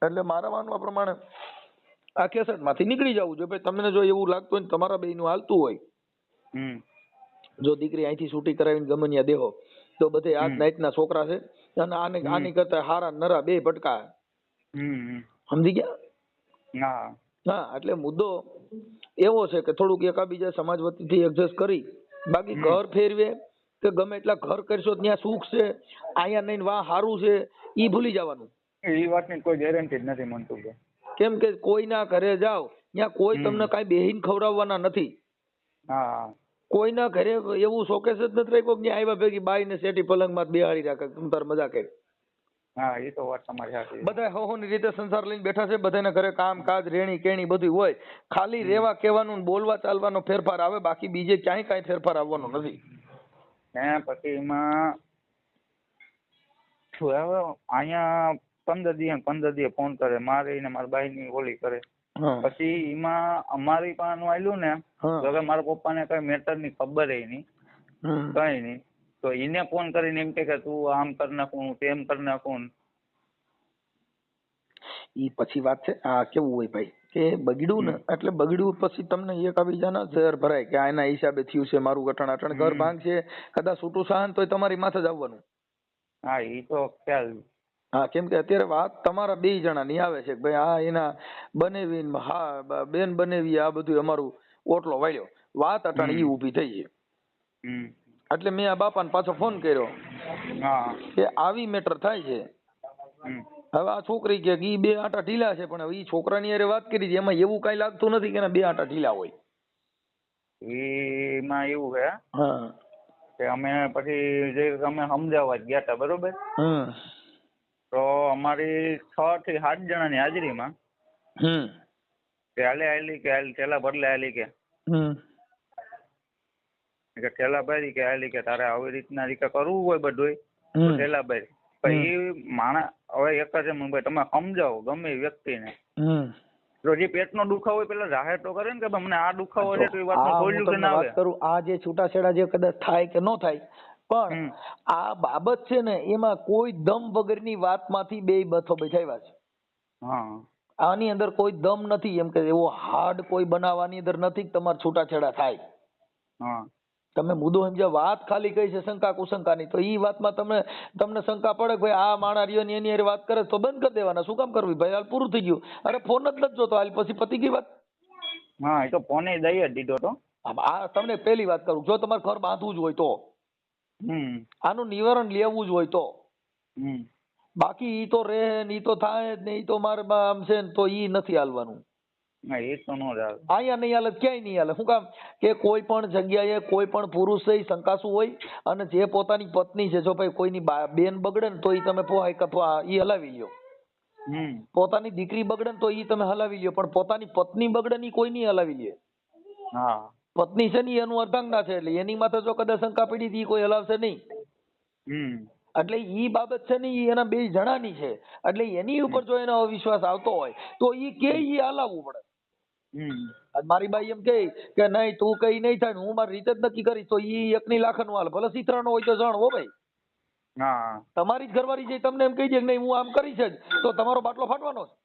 એટલે મારા માનવા પ્રમાણે આ કેસેટ માંથી નીકળી જવું જોઈએ. ભાઈ તમને જો એવું લાગતું હોય ને તમારા બેયનું હાલતું હોય, જો દીકરી અહીંથી છૂટી કરાવીને ગમે ત્યાં દેહો તો બધે આ નાઈટના છોકરા છે અને આની કરતા હારા નરા 2 ભટકા. સમજી ગયા? હા એટલે મુદ્દો એવો છે કે થોડુંક એકાબીજા સમાજ વતીથી એડજસ્ટ કરી બાકી ઘર ફેરવે કે ગમે એટલા ઘર કરશો ત્યાં સુખ છે, અહીંયા નહીં વાહ સારું છે ઈ ભૂલી જવાનું. એ વાતની કોઈ ગેરંટી જ નથી મનસુખભાઈ. કેમ કે કોઈના ઘરે જાઓ ત્યાં કોઈ તમને કઈ બેહીન ખવડાવવાના નથી. કોઈના ઘરે એવું શોકેસ જ નથી રાખ્યો કે આવ્યા ભેગી બાઈ ને શેઠી પલંગમાં બેહાડી રાખે તમે તાર મજા કરી. હા એ તો વાત તમારી સાચી. બધા હોની રીતે સંસાર લઈને બેઠા છે, બધાના ઘરે કામ કાજ રેણી કેણી બધું હોય, ખાલી રેવા કહેવાનું બોલવા ચાલવાનો ફેરફાર આવે, બાકી બીજે ક્યાંય કાંઈ ફેરફાર આવવાનો નથી. પછી એમાં હવે અહીંયા 15 દિવસે ફોન કરે મારે ને મારા બાઈ ની ઓલી કરે. પછી એમાં અમારી પાસે આવેલું ને તો મારા પપ્પાને કઈ મેટર ની ખબર નહીં કઈ નહીં, તો એને ફોન કરીને એમ કે તું આમ કરી નાખું તેમ કરી નાખું. ઈ પછી વાત છે આ કેવું હોય ભાઈ કે બગડ્યું ને એટલે બગડ્યું પછી તમને એકબીજાના ઝેર ભરાય કે આના હિસાબે થયું છે મારું ગઠણ અટણ ઘર ભાંગ છે કદાચ છૂટું સહન તોય તમારી માથે જ આવવાનું. હા એ તો ખ્યાલ. હા કેમ કે અત્યારે વાત તમારા 2 જણાની આવે છે કે ભાઈ આ એના બનેવી હા બેન બનેવી આ બધું અમારું ઓટલો વાળ્યો વાત અટાણે ઈ ઊભી થઈ છે. એટલે મેં આ બાપાને પાછો ફોન કર્યો કે આવી મેટર થાય છે. હવે આ છોકરી કે ઈ 2 આંટા ઢીલા છે પણ ઈ છોકરાની હારે વાત કરી છે એમાં એવું કઈ લાગતું નથી કે એના 2 આંટા ઢીલા હોય. એમાં એવું છે કે અમે પછી જે અમે સમજાવવા ગયા હતા બરોબર, તો અમારી 6 થી 7 જણાની હાજરીમાં હાલે આલી કે ઠેલા બદલે આલી કે ઠેલા ભરી કે આલી કે તારે આવી રીતના રીતે કરવું હોય બધું તો ઠેલા ભરી. પછી માણસ હવે એક જ એમ તમે સમજાવો ગમે વ્યક્તિને, તો જે પેટનો દુખાવો હોય પેલા જાહેર તો કરે ને કે મને આ દુખાવો છે તો એ વાતનું બોલ્યું કે ના આવે. આ જે છૂટાછેડા જે કદાચ થાય કે ન થાય પણ આ બાબત છે ને એમાં કોઈ દમ વગરની વાતમાંથી 2 બથો બેઠાવ્યા છે. આની અંદર કોઈ દમ નથી એમ કે એવો હાર્ડ કોઈ બનાવવાની અંદર નથી તમારે છૂટાછેડા થાય. તમે મુદ્દો સમજ્યા, વાત ખાલી કઈ છે શંકા કુશંકાની, તો ઈ વાતમાં તમને શંકા પડે ભાઈ આ માણા રહ્યો ને એની હારે વાત કરે તો બંધ કરી દેવાના. શું કામ કરવી ભાઈ, હાલ પૂરું થઈ ગયું. અરે ફોન જ નથી જોતો હાલ પછી પતી ગઈ વાત. હા એ તો ફોને દઈ જ દીધો તો. આ તમને પહેલી વાત કરું, જો તમારે ઘર બાંધવું જ હોય તો આનું નિવારણ લેવું જ હોય તો, બાકી ઈ તો રહે ને ઈ તો થાય જ ને ઈ તો મારે આમ છે ને તો ઈ નથી હાલવાનું. ના એ તો નો ચાલે. અહીંયા નહીં હાલે, ક્યાંય નહીં હાલે. શું કામ કે કોઈ પણ જગ્યાએ કોઈ પણ પુરુષ એ શંકાસુ હોય, અને જે પોતાની પત્ની છે, જો ભાઈ કોઈની બેન બગડે ને તો એ તમે ઈ હલાવી લ્યો. પોતાની દીકરી બગડે ને તો ઈ તમે હલાવી લ્યો, પણ પોતાની પત્ની બગડે ને કોઈ નહીં હલાવી લે. હા પત્ની છે ને એનું અર્ધાંગના છે, એટલે એની માથે જો કદાચ શંકા પડી હતી કોઈ હલાવશે નહીં. એટલે ઈ બાબત છે ને ઈ એના બે જણાની છે, એટલે એની ઉપર જો એનો અવિશ્વાસ આવતો હોય તો ઈ કે ઈ હલાવવું પડે. મારી બાઈ એમ કે નહીં તું કઈ નહીં થાય, હું મારી રીતે જ નક્કી કરીશ, તો ઈ એકની લાખનું હાલ, ભલે સીતરાનો હોય તો જણ હો ભાઈ. તમારી જ ઘરવાળી જે તમને એમ કહી દે કે નહીં હું આમ કરીશ જ, તો તમારો બાટલો ફાટવાનો છે.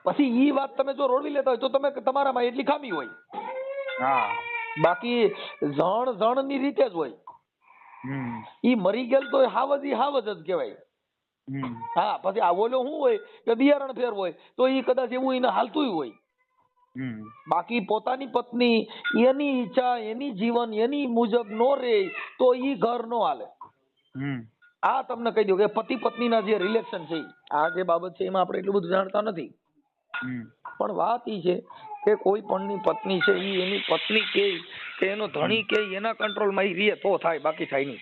પછી ઈ વાત તમે જો રોડવી લેતા હોય તો તમે તમારામાં એટલી ખામી હોય. બાકી જણ ની રીતે જ હોય. ઈ મરી ગયેલ તો હાવજ જ કહેવાય. હા પછી આ ઓલો શું હોય કે બિયારણ ફેર હોય તો ઈ કદાચ એવું એને હાલતું હોય. બાકી પોતાની પત્ની એની ઈચ્છા એની જીવન એની મુજબ નો રે તો ઈ ઘર નો હાલે. આ તમને કહી દઉં કે પતિ પત્નીના જે રિલેશન છે, આ જે બાબત છે એમાં આપણે એટલું બધું જાણતા નથી, પણ વાત ઈ છે કે કોઈ પણની પત્ની છે ઈ એની પત્ની કે એનો ધણી કે એના કંટ્રોલમાં ઈ રહે તો થાય, બાકી થાય નહીં.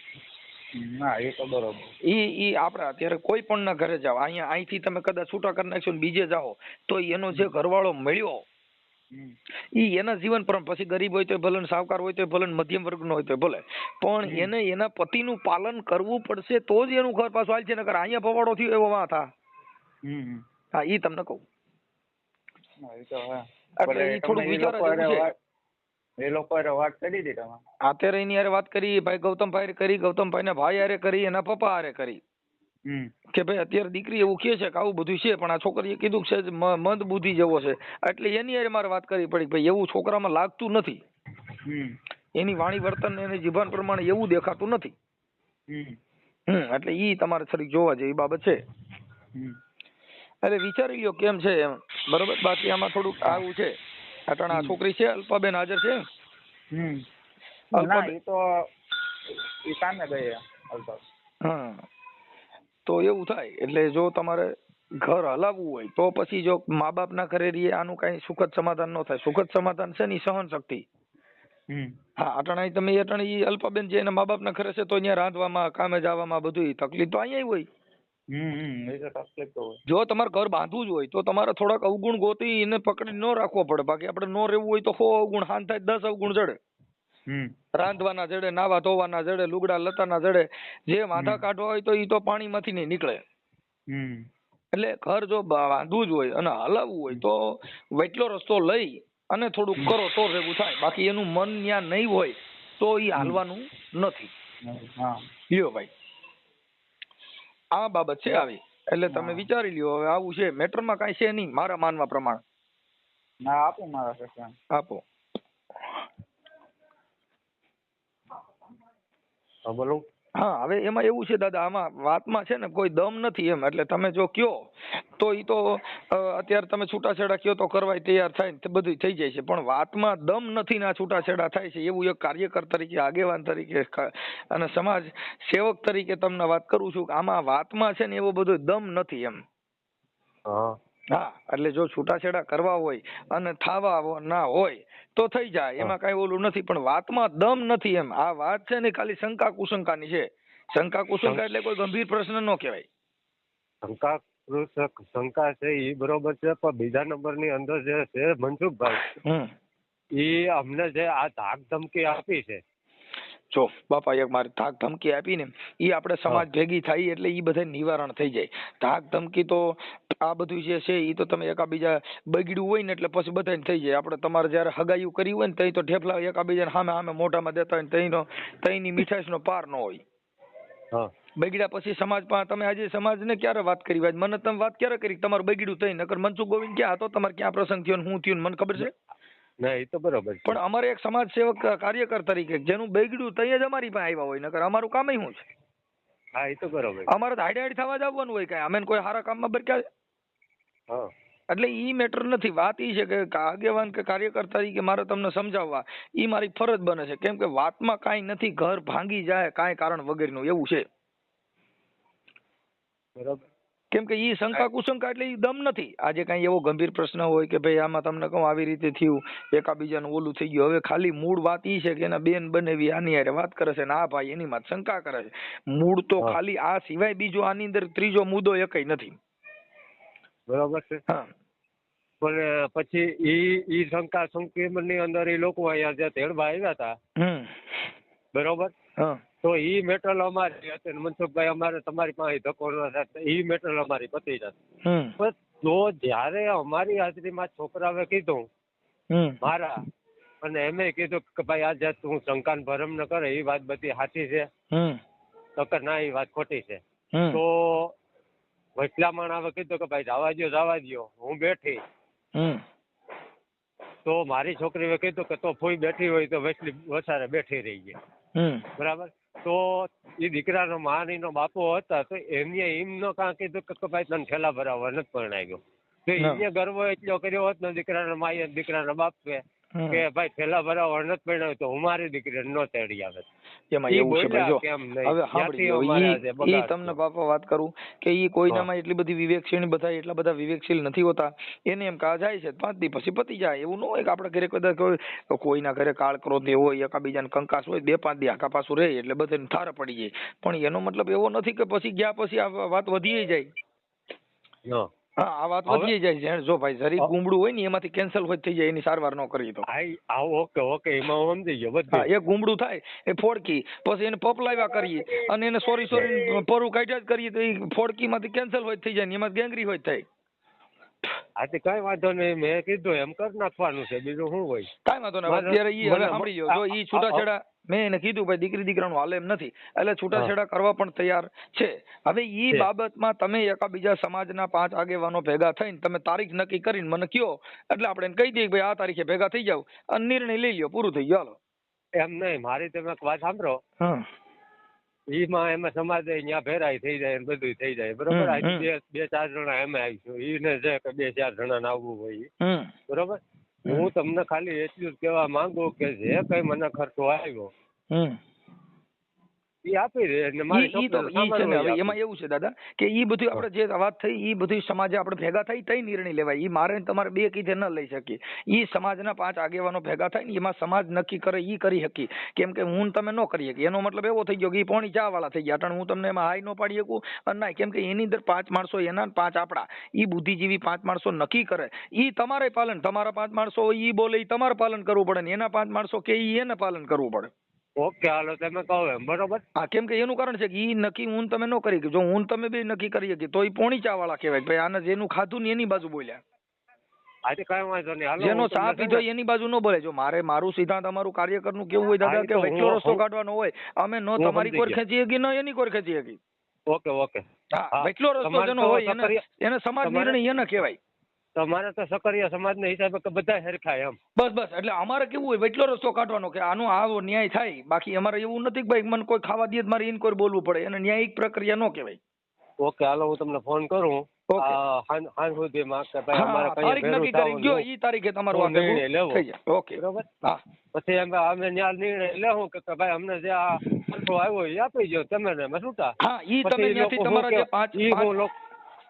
ના એ તો બરોબર. ઈ આપણે અત્યારે કોઈ પણ ના ઘરે જાઓ, અહીંથી તમે કદાચ છૂટા કરી નાખશો ને બીજે જાઓ તો એનો જે ઘરવાળો મળ્યો ઈ એના જીવન પર, પછી ગરીબ હોય તો ભલે, સાવકાર હોય તો ભલે, મધ્યમ વર્ગનો હોય તો ભલે, પણ એને એના પતિનું પાલન કરવું પડશે તો જ એનું ઘર પાછું હાલશે. નકર અહીંયા ભવાડો થયો એવો વાત. હા ઈ તમને કહું. એટલે ઈ થોડું વિચારવા જેવું છે. એ લોકોએ વાત કરી હતી તમે? અત્યારે એની હારે વાત કરી, ભાઈ ગૌતમભાઈ કરી, ગૌતમભાઈ ના ભાઈ હારે કરી, એના પપ્પા હારે કરી કે ભાઈ અત્યારે દીકરી એવું કહે છે કે આવું બધું છે, પણ આ છોકરીએ કીધું છે મંદ બુદ્ધિ જેવો છે, એટલે એની હારે મારે વાત કરવી પડી. ભાઈ એવું છોકરામાં લાગતું નથી, એની વાણી વર્તન એની જીવન પ્રમાણે એવું દેખાતું નથી. એટલે ઈ તમારે થોડીક જોવા જેવી બાબત છે. એટલે વિચારી લ્યો કેમ છે એમ, બરોબર. બાકી આમાં થોડુંક આવું છે. અટાણે આ છોકરી છે અલ્પાબેન હાજર છે? હા તો એવું થાય. એટલે જો તમારે ઘર હલાવવું હોય તો પછી જો મા બાપ ના ઘરે રહીએ આનું કઈ સુખદ સમાધાન ન થાય. સુખદ સમાધાન છે ને સહન શક્તિ. હા અટાણે તમે અટાણે અલ્પાબેન જે એના મા બાપ ના ઘરે છે તો અહીંયા રાંધવામાં કામે જવામાં બધું તકલીફ તો અહીંયા હોય. જો તમારે ઘર બાંધવું જ હોય તો તમારે થોડાક અવગુણ ગોતી એને પકડી ન રાખવો પડે. બાકી આપણે ન રહેવું હોય તો 100 અવગુણ હાન થાય 10 અવગુણ જડે. રાંધવાના જડે, નાવા ધોવાના જડે, લુગડા લતાના જડે, જે વાંધા કાઢવા હોય તો ઈ તો પાણીમાંથી નહીં નીકળે. એટલે ઘર જો બાંધવું જ હોય અને હલાવવું હોય તો વૈટલો રસ્તો લઈ અને થોડુંક કરો તો ભેગું થાય. બાકી એનું મન ત્યાં નહીં હોય તો ઈ હાલવાનું નથી. લ્યો ભાઈ આ બાબત છે આવી. એટલે તમે વિચારી લ્યો. હવે આવું છે મેટરમાં કાંઈ છે નહીં મારા માનવા પ્રમાણે. આપો. બોલો. હા હવે એમાં એવું છે દાદા, આમાં વાતમાં છે ને કોઈ દમ નથી એમ. એટલે તમે જો કયો તો ઈ તો અત્યારે તમે છૂટાછેડા કયો તો કરવાય તૈયાર થાય ને બધું થઈ જાય છે, પણ વાતમાં દમ નથી ને આ છૂટાછેડા થાય છે. એવું એક કાર્યકર તરીકે, આગેવાન તરીકે અને સમાજ સેવક તરીકે તમને વાત કરું છું કે આમાં વાતમાં છે ને એવો બધો દમ નથી એમ. હા એટલે જો છૂટાછેડા કરવા હોય અને થાવા ના હોય તો થઈ જાય, એમાં કઈ ઓલું નથી, પણ વાતમાં દમ નથી એમ. આ વાત છે ને ખાલી શંકા કુશંકાની છે. શંકા કુશંકા એટલે કોઈ ગંભીર પ્રશ્ન ન કહેવાય. શંકા છે એ બરોબર છે, પણ બીજા નંબરની અંદર જે છે મનસુખભાઈ, એ અમને જે આ ધાક ધમકી આપી છે, જો બાપા એક મારી ધાક ધમકી આપી ને ઈ આપણે સમાજ ભેગી થાય એટલે ઈ બધા નિવારણ થઈ જાય. ધાક ધમકી તો આ બધું જે છે ઈ તો તમે એકાબીજા બગડ્યું હોય ને એટલે પછી બધાને થઈ જાય. આપણે તમારે જયારે હગાયું કરી હોય ને તઈ તો ઢેફલા એકાબીજાને સામે મોઢામાં દેતા હોય તઈની મીઠાશનો પાર ન હોય. બગડ્યા પછી સમાજમાં તમે આજે સમાજને ક્યારે વાત કરી? મને તમે વાત ક્યારે કરી તમારું બગડ્યું તઈ? નકર મનસુખ ગોવિંદ ક્યાં હતો? તમારે ક્યાં પ્રસંગ થયો ને હું થયું મને ખબર છે? ના એ તો બરોબર. પણ અમારે એક સમાજ સેવક કાર્યકર તરીકે જેનું બગડ્યું તઈ જ અમારી પાસે આવ્યા હોય. નકર અમારું કામ શું છે? હા એ તો બરોબર. અમારે તો હાઈડ થવા જ આવવાનું હોય કઈ અમે કોઈ સારા કામમાં બરક્યા. એટલે ઈ મેટર નથી. વાત ઈ છે કે આગેવાન કે કાર્યકર તરીકે મારે તમને સમજાવવા ઈ મારી ફરજ બને છે. કેમ કે વાતમાં કાંઈ નથી, ઘર ભાંગી જાય કાંઈ કારણ વગરનું એવું છે. બરોબર. કેમ કે ઈ શંકા કુશંકા એટલે ઈ દમ નથી. આજે કઈ એવો ગંભીર પ્રશ્ન હોય કે ભાઈ આમાં તમને કહું આવી રીતે થયું, એકાબીજાનું ઓલું થઈ ગયું, હવે ખાલી મૂળ વાત ઈ છે કે એના બેન બનેવી આની હારે વાત કરે છે ને આ ભાઈ એની માં શંકા કરે છે. મૂળ તો ખાલી આ સિવાય બીજો આની અંદર ત્રીજો મુદ્દો એકય નથી. બરોબર છે. હા, પણ પછી ઈ શંકા સંકેતની અંદર એ લોકો અહીંયા જે તેડવા આવ્યા હતા, બરોબર, તો ઈ મેટલ અમારી હતી, મનસુખભાઈ અમારે તમારી પાસે ધક્કો ન થાય, ઈ મેટલ અમારી પતી જતી. પણ તો જયારે અમારી હાજરીમાં છોકરાએ કીધું મારા, અને એમે કીધું કે ભાઈ આજે તું શંકાન ભરમ ન કરે, એ વાત બધી સાચી છે, તો કે ના એ વાત ખોટી છે. તો વચલામણ આવે કીધું કે ભાઈ જવા દો હું બેઠી. તો મારી છોકરીએ કીધું કે તો ફોઈ બેઠી હોય તો વચલી વસારે બેઠી રહી ગઈ, બરાબર. તો એ દીકરાનો માનીનો બાપો હતા, તો એમને એમ ન કાં કીધું કે ભાઈ તને ઠેલા ભરાવવા નથી પરણાવ્યો. તો એને ગર્વ એટલો કર્યો હોત ને દીકરાના માએ દીકરાના બાપે કે ભાઈ ઠેલા ભરાવવા નથી પરણાવ્યો તો હું મારી દીકરીને ન તેડી આવે. એમાં એવું છે ભાઈ, જો હવે સાંભળી ઈ તમને બાપા વાત કરું કે ઈ કોઈનામાં એટલી બધી વિવેકશીલ, બધા એટલા બધા વિવેકશીલ નથી હોતા. એને એમ કા જાય છે 5 દી પછી પતી જાય. એવું ન હોય કે આપણા ઘરે કદાચ કોઈના ઘરે કાળ ક્રોધ હોય, એકાબીજાને કંકાસ હોય, 2-5 દી આખા પાછું રહે એટલે બધાને થાર પડી જાય. પણ એનો મતલબ એવો નથી કે પછી ગયા પછી આ વાત વધી જાય. હા, આ વાત વધી જાય છે. જો ભાઈ જરી ગુમડું હોય ને એમાંથી કેન્સલ હોય થઈ જાય, એની સારવાર ન કરી તો. ઓકે એમાં સમજી ગયો. હા, એક ગુમડું થાય એ ફોડકી, પછી એને પપલાવ્યા કરીએ અને એને સોરી પરું કાઢ્યા જ કરીએ તો એ ફોડકી માંથી કેન્સલ હોય થઈ જાય, એમાં ગેંગરી હોય થાય. આજે કઈ વાંધો નહીં, મેં કીધું એમ કરી નાખવાનું છે, બીજું શું હોય. કઈ વાંધો નહીં. અત્યારે ઈ હવે સાંભળી લો, જો ઈ છૂટાછેડા મેં એને કીધું ભાઈ દીકરી દીકરાનું હાલે એમ નથી, એટલે છૂટાછેડા કરવા પણ તૈયાર છે. હવે ઈ બાબતમાં તમે એકાબીજા સમાજના 5 આગેવાનો ભેગા થઈને તમે તારીખ નક્કી કરીને મને કયો, એટલે આપણે કહી દઈએ ભાઈ આ તારીખે ભેગા થઈ જાવ અને નિર્ણય લઈ લ્યો, પૂરું થઈ ગયું. હાલો. એમ નહીં, મારી તમે વાત સાંભળો. એમાં સમાજ અહીંયા ભેરાઈ થઈ જાય, બધું થઈ જાય, બરોબર. આજે 2-4 જણા એમ આવીશું, એને છે કે 2-4 જણા આવવું હોય, બરોબર. હું તમને ખાલી એટલું જ કહેવા માંગુ કે જે કઈ મને ખર્ચો આવ્યો એ આપી દે. એમાં એવું છે દાદા કે ઈ બધું આપણે જે વાત થઈ ઈ બધું સમાજે આપણે ભેગા થઈ તઈ નિર્ણય લેવાય. ઈ મારે તમારે બે કીધે ન લઈ શકીએ. ઈ સમાજના 5 આગેવાનો ભેગા થાય ને એમાં સમાજ નક્કી કરે ઈ કરી શકી. કેમ કે હું તમે ન કરી શકી. એનો મતલબ એવો થઈ ગયો કે ઈ પોણી ચા વાળા થઈ ગયા. હું તમને એમાં હાઈ ન પાડી શકું અને ના, કેમ કે એની અંદર 5 માણસો એના 5 આપણા. ઈ બુદ્ધિજીવી 5 માણસો નક્કી કરે ઈ તમારે પાલન, તમારા 5 માણસો ઈ બોલે ઈ તમારે પાલન કરવું પડે ને એના 5 માણસો કે ઈ એને પાલન કરવું પડે. ઓકે, હાલો તમે કહો એમ, બરોબર. હા, કેમ કે એનું કારણ છે કે ઈ નક્કી હું તમે ન કરી. જો હું તમે બે નક્કી કરી શકીએ તો ઈ પોણી ચા વાળા કહેવાય. ભાઈ આને જેનું ખાધું ને એની બાજુ બોલ્યા. આજે કઈ વાંધો નહીં, હાલો. જેનો ચા પીધો એની બાજુ ન બોલે. જો મારું સિદ્ધાંત અમારું કાર્યકરનું કેવું હોય દાદા કે વચ્ચો રસ્તો કાઢવાનો હોય. અમે ન તમારી કોર ખેંચી શકી ન એની કોર ખેંચી શકી. ઓકે. હા, વચ્ચો રસ્તો જેનો હોય એને સમાજ નિર્ણય એને કહેવાય. તમારે તો સકરિયા સમાજના હિસાબે બધા હરખા એમ. બસ એટલે અમારે કેવું હોય વચલો રસ્તો કાઢવાનો કે આનો આવો ન્યાય થાય. બાકી અમારે એવું નથી કે ભાઈ મને કોઈ ખાવા દે મારે ઇનકોર બોલવું પડે. એને ન્યાયિક પ્રક્રિયા ન કહેવાય. ઓકે, હાલો હું તમને ફોન કરું. હાલ સુધીમાં કે ભાઈ અમારે તારીખ નક્કી કરી ગયો ઈ તારીખે તમારો નિર્ણય લેવો. ઓકે, બરોબર. હા, પછી અમે ન્યા નિર્ણય લેવું કે ભાઈ અમને જે આ ખર્ચો આવ્યો એ આપી દો તમે ને છૂટા. હા, ઈ તમે ત્યાંથી તમારા જે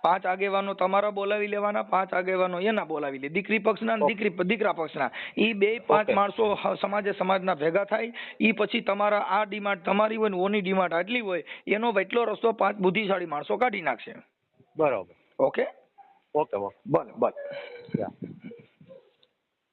5 આગેવાનો તમારા બોલાવી લેવાના, 5 આગેવાનો એના બોલાવી લે. દીકરી પક્ષના દીકરા પક્ષના ઈ 2-5 માણસો સમાજના ભેગા થાય. ઈ પછી તમારા આ ડિમાન્ડ તમારી હોય ને ઓની ડિમાન્ડ આટલી હોય એનો વચલો રસ્તો 5 બુદ્ધિશાળી માણસો કાઢી નાખશે. બરોબર. ઓકે. ભલે.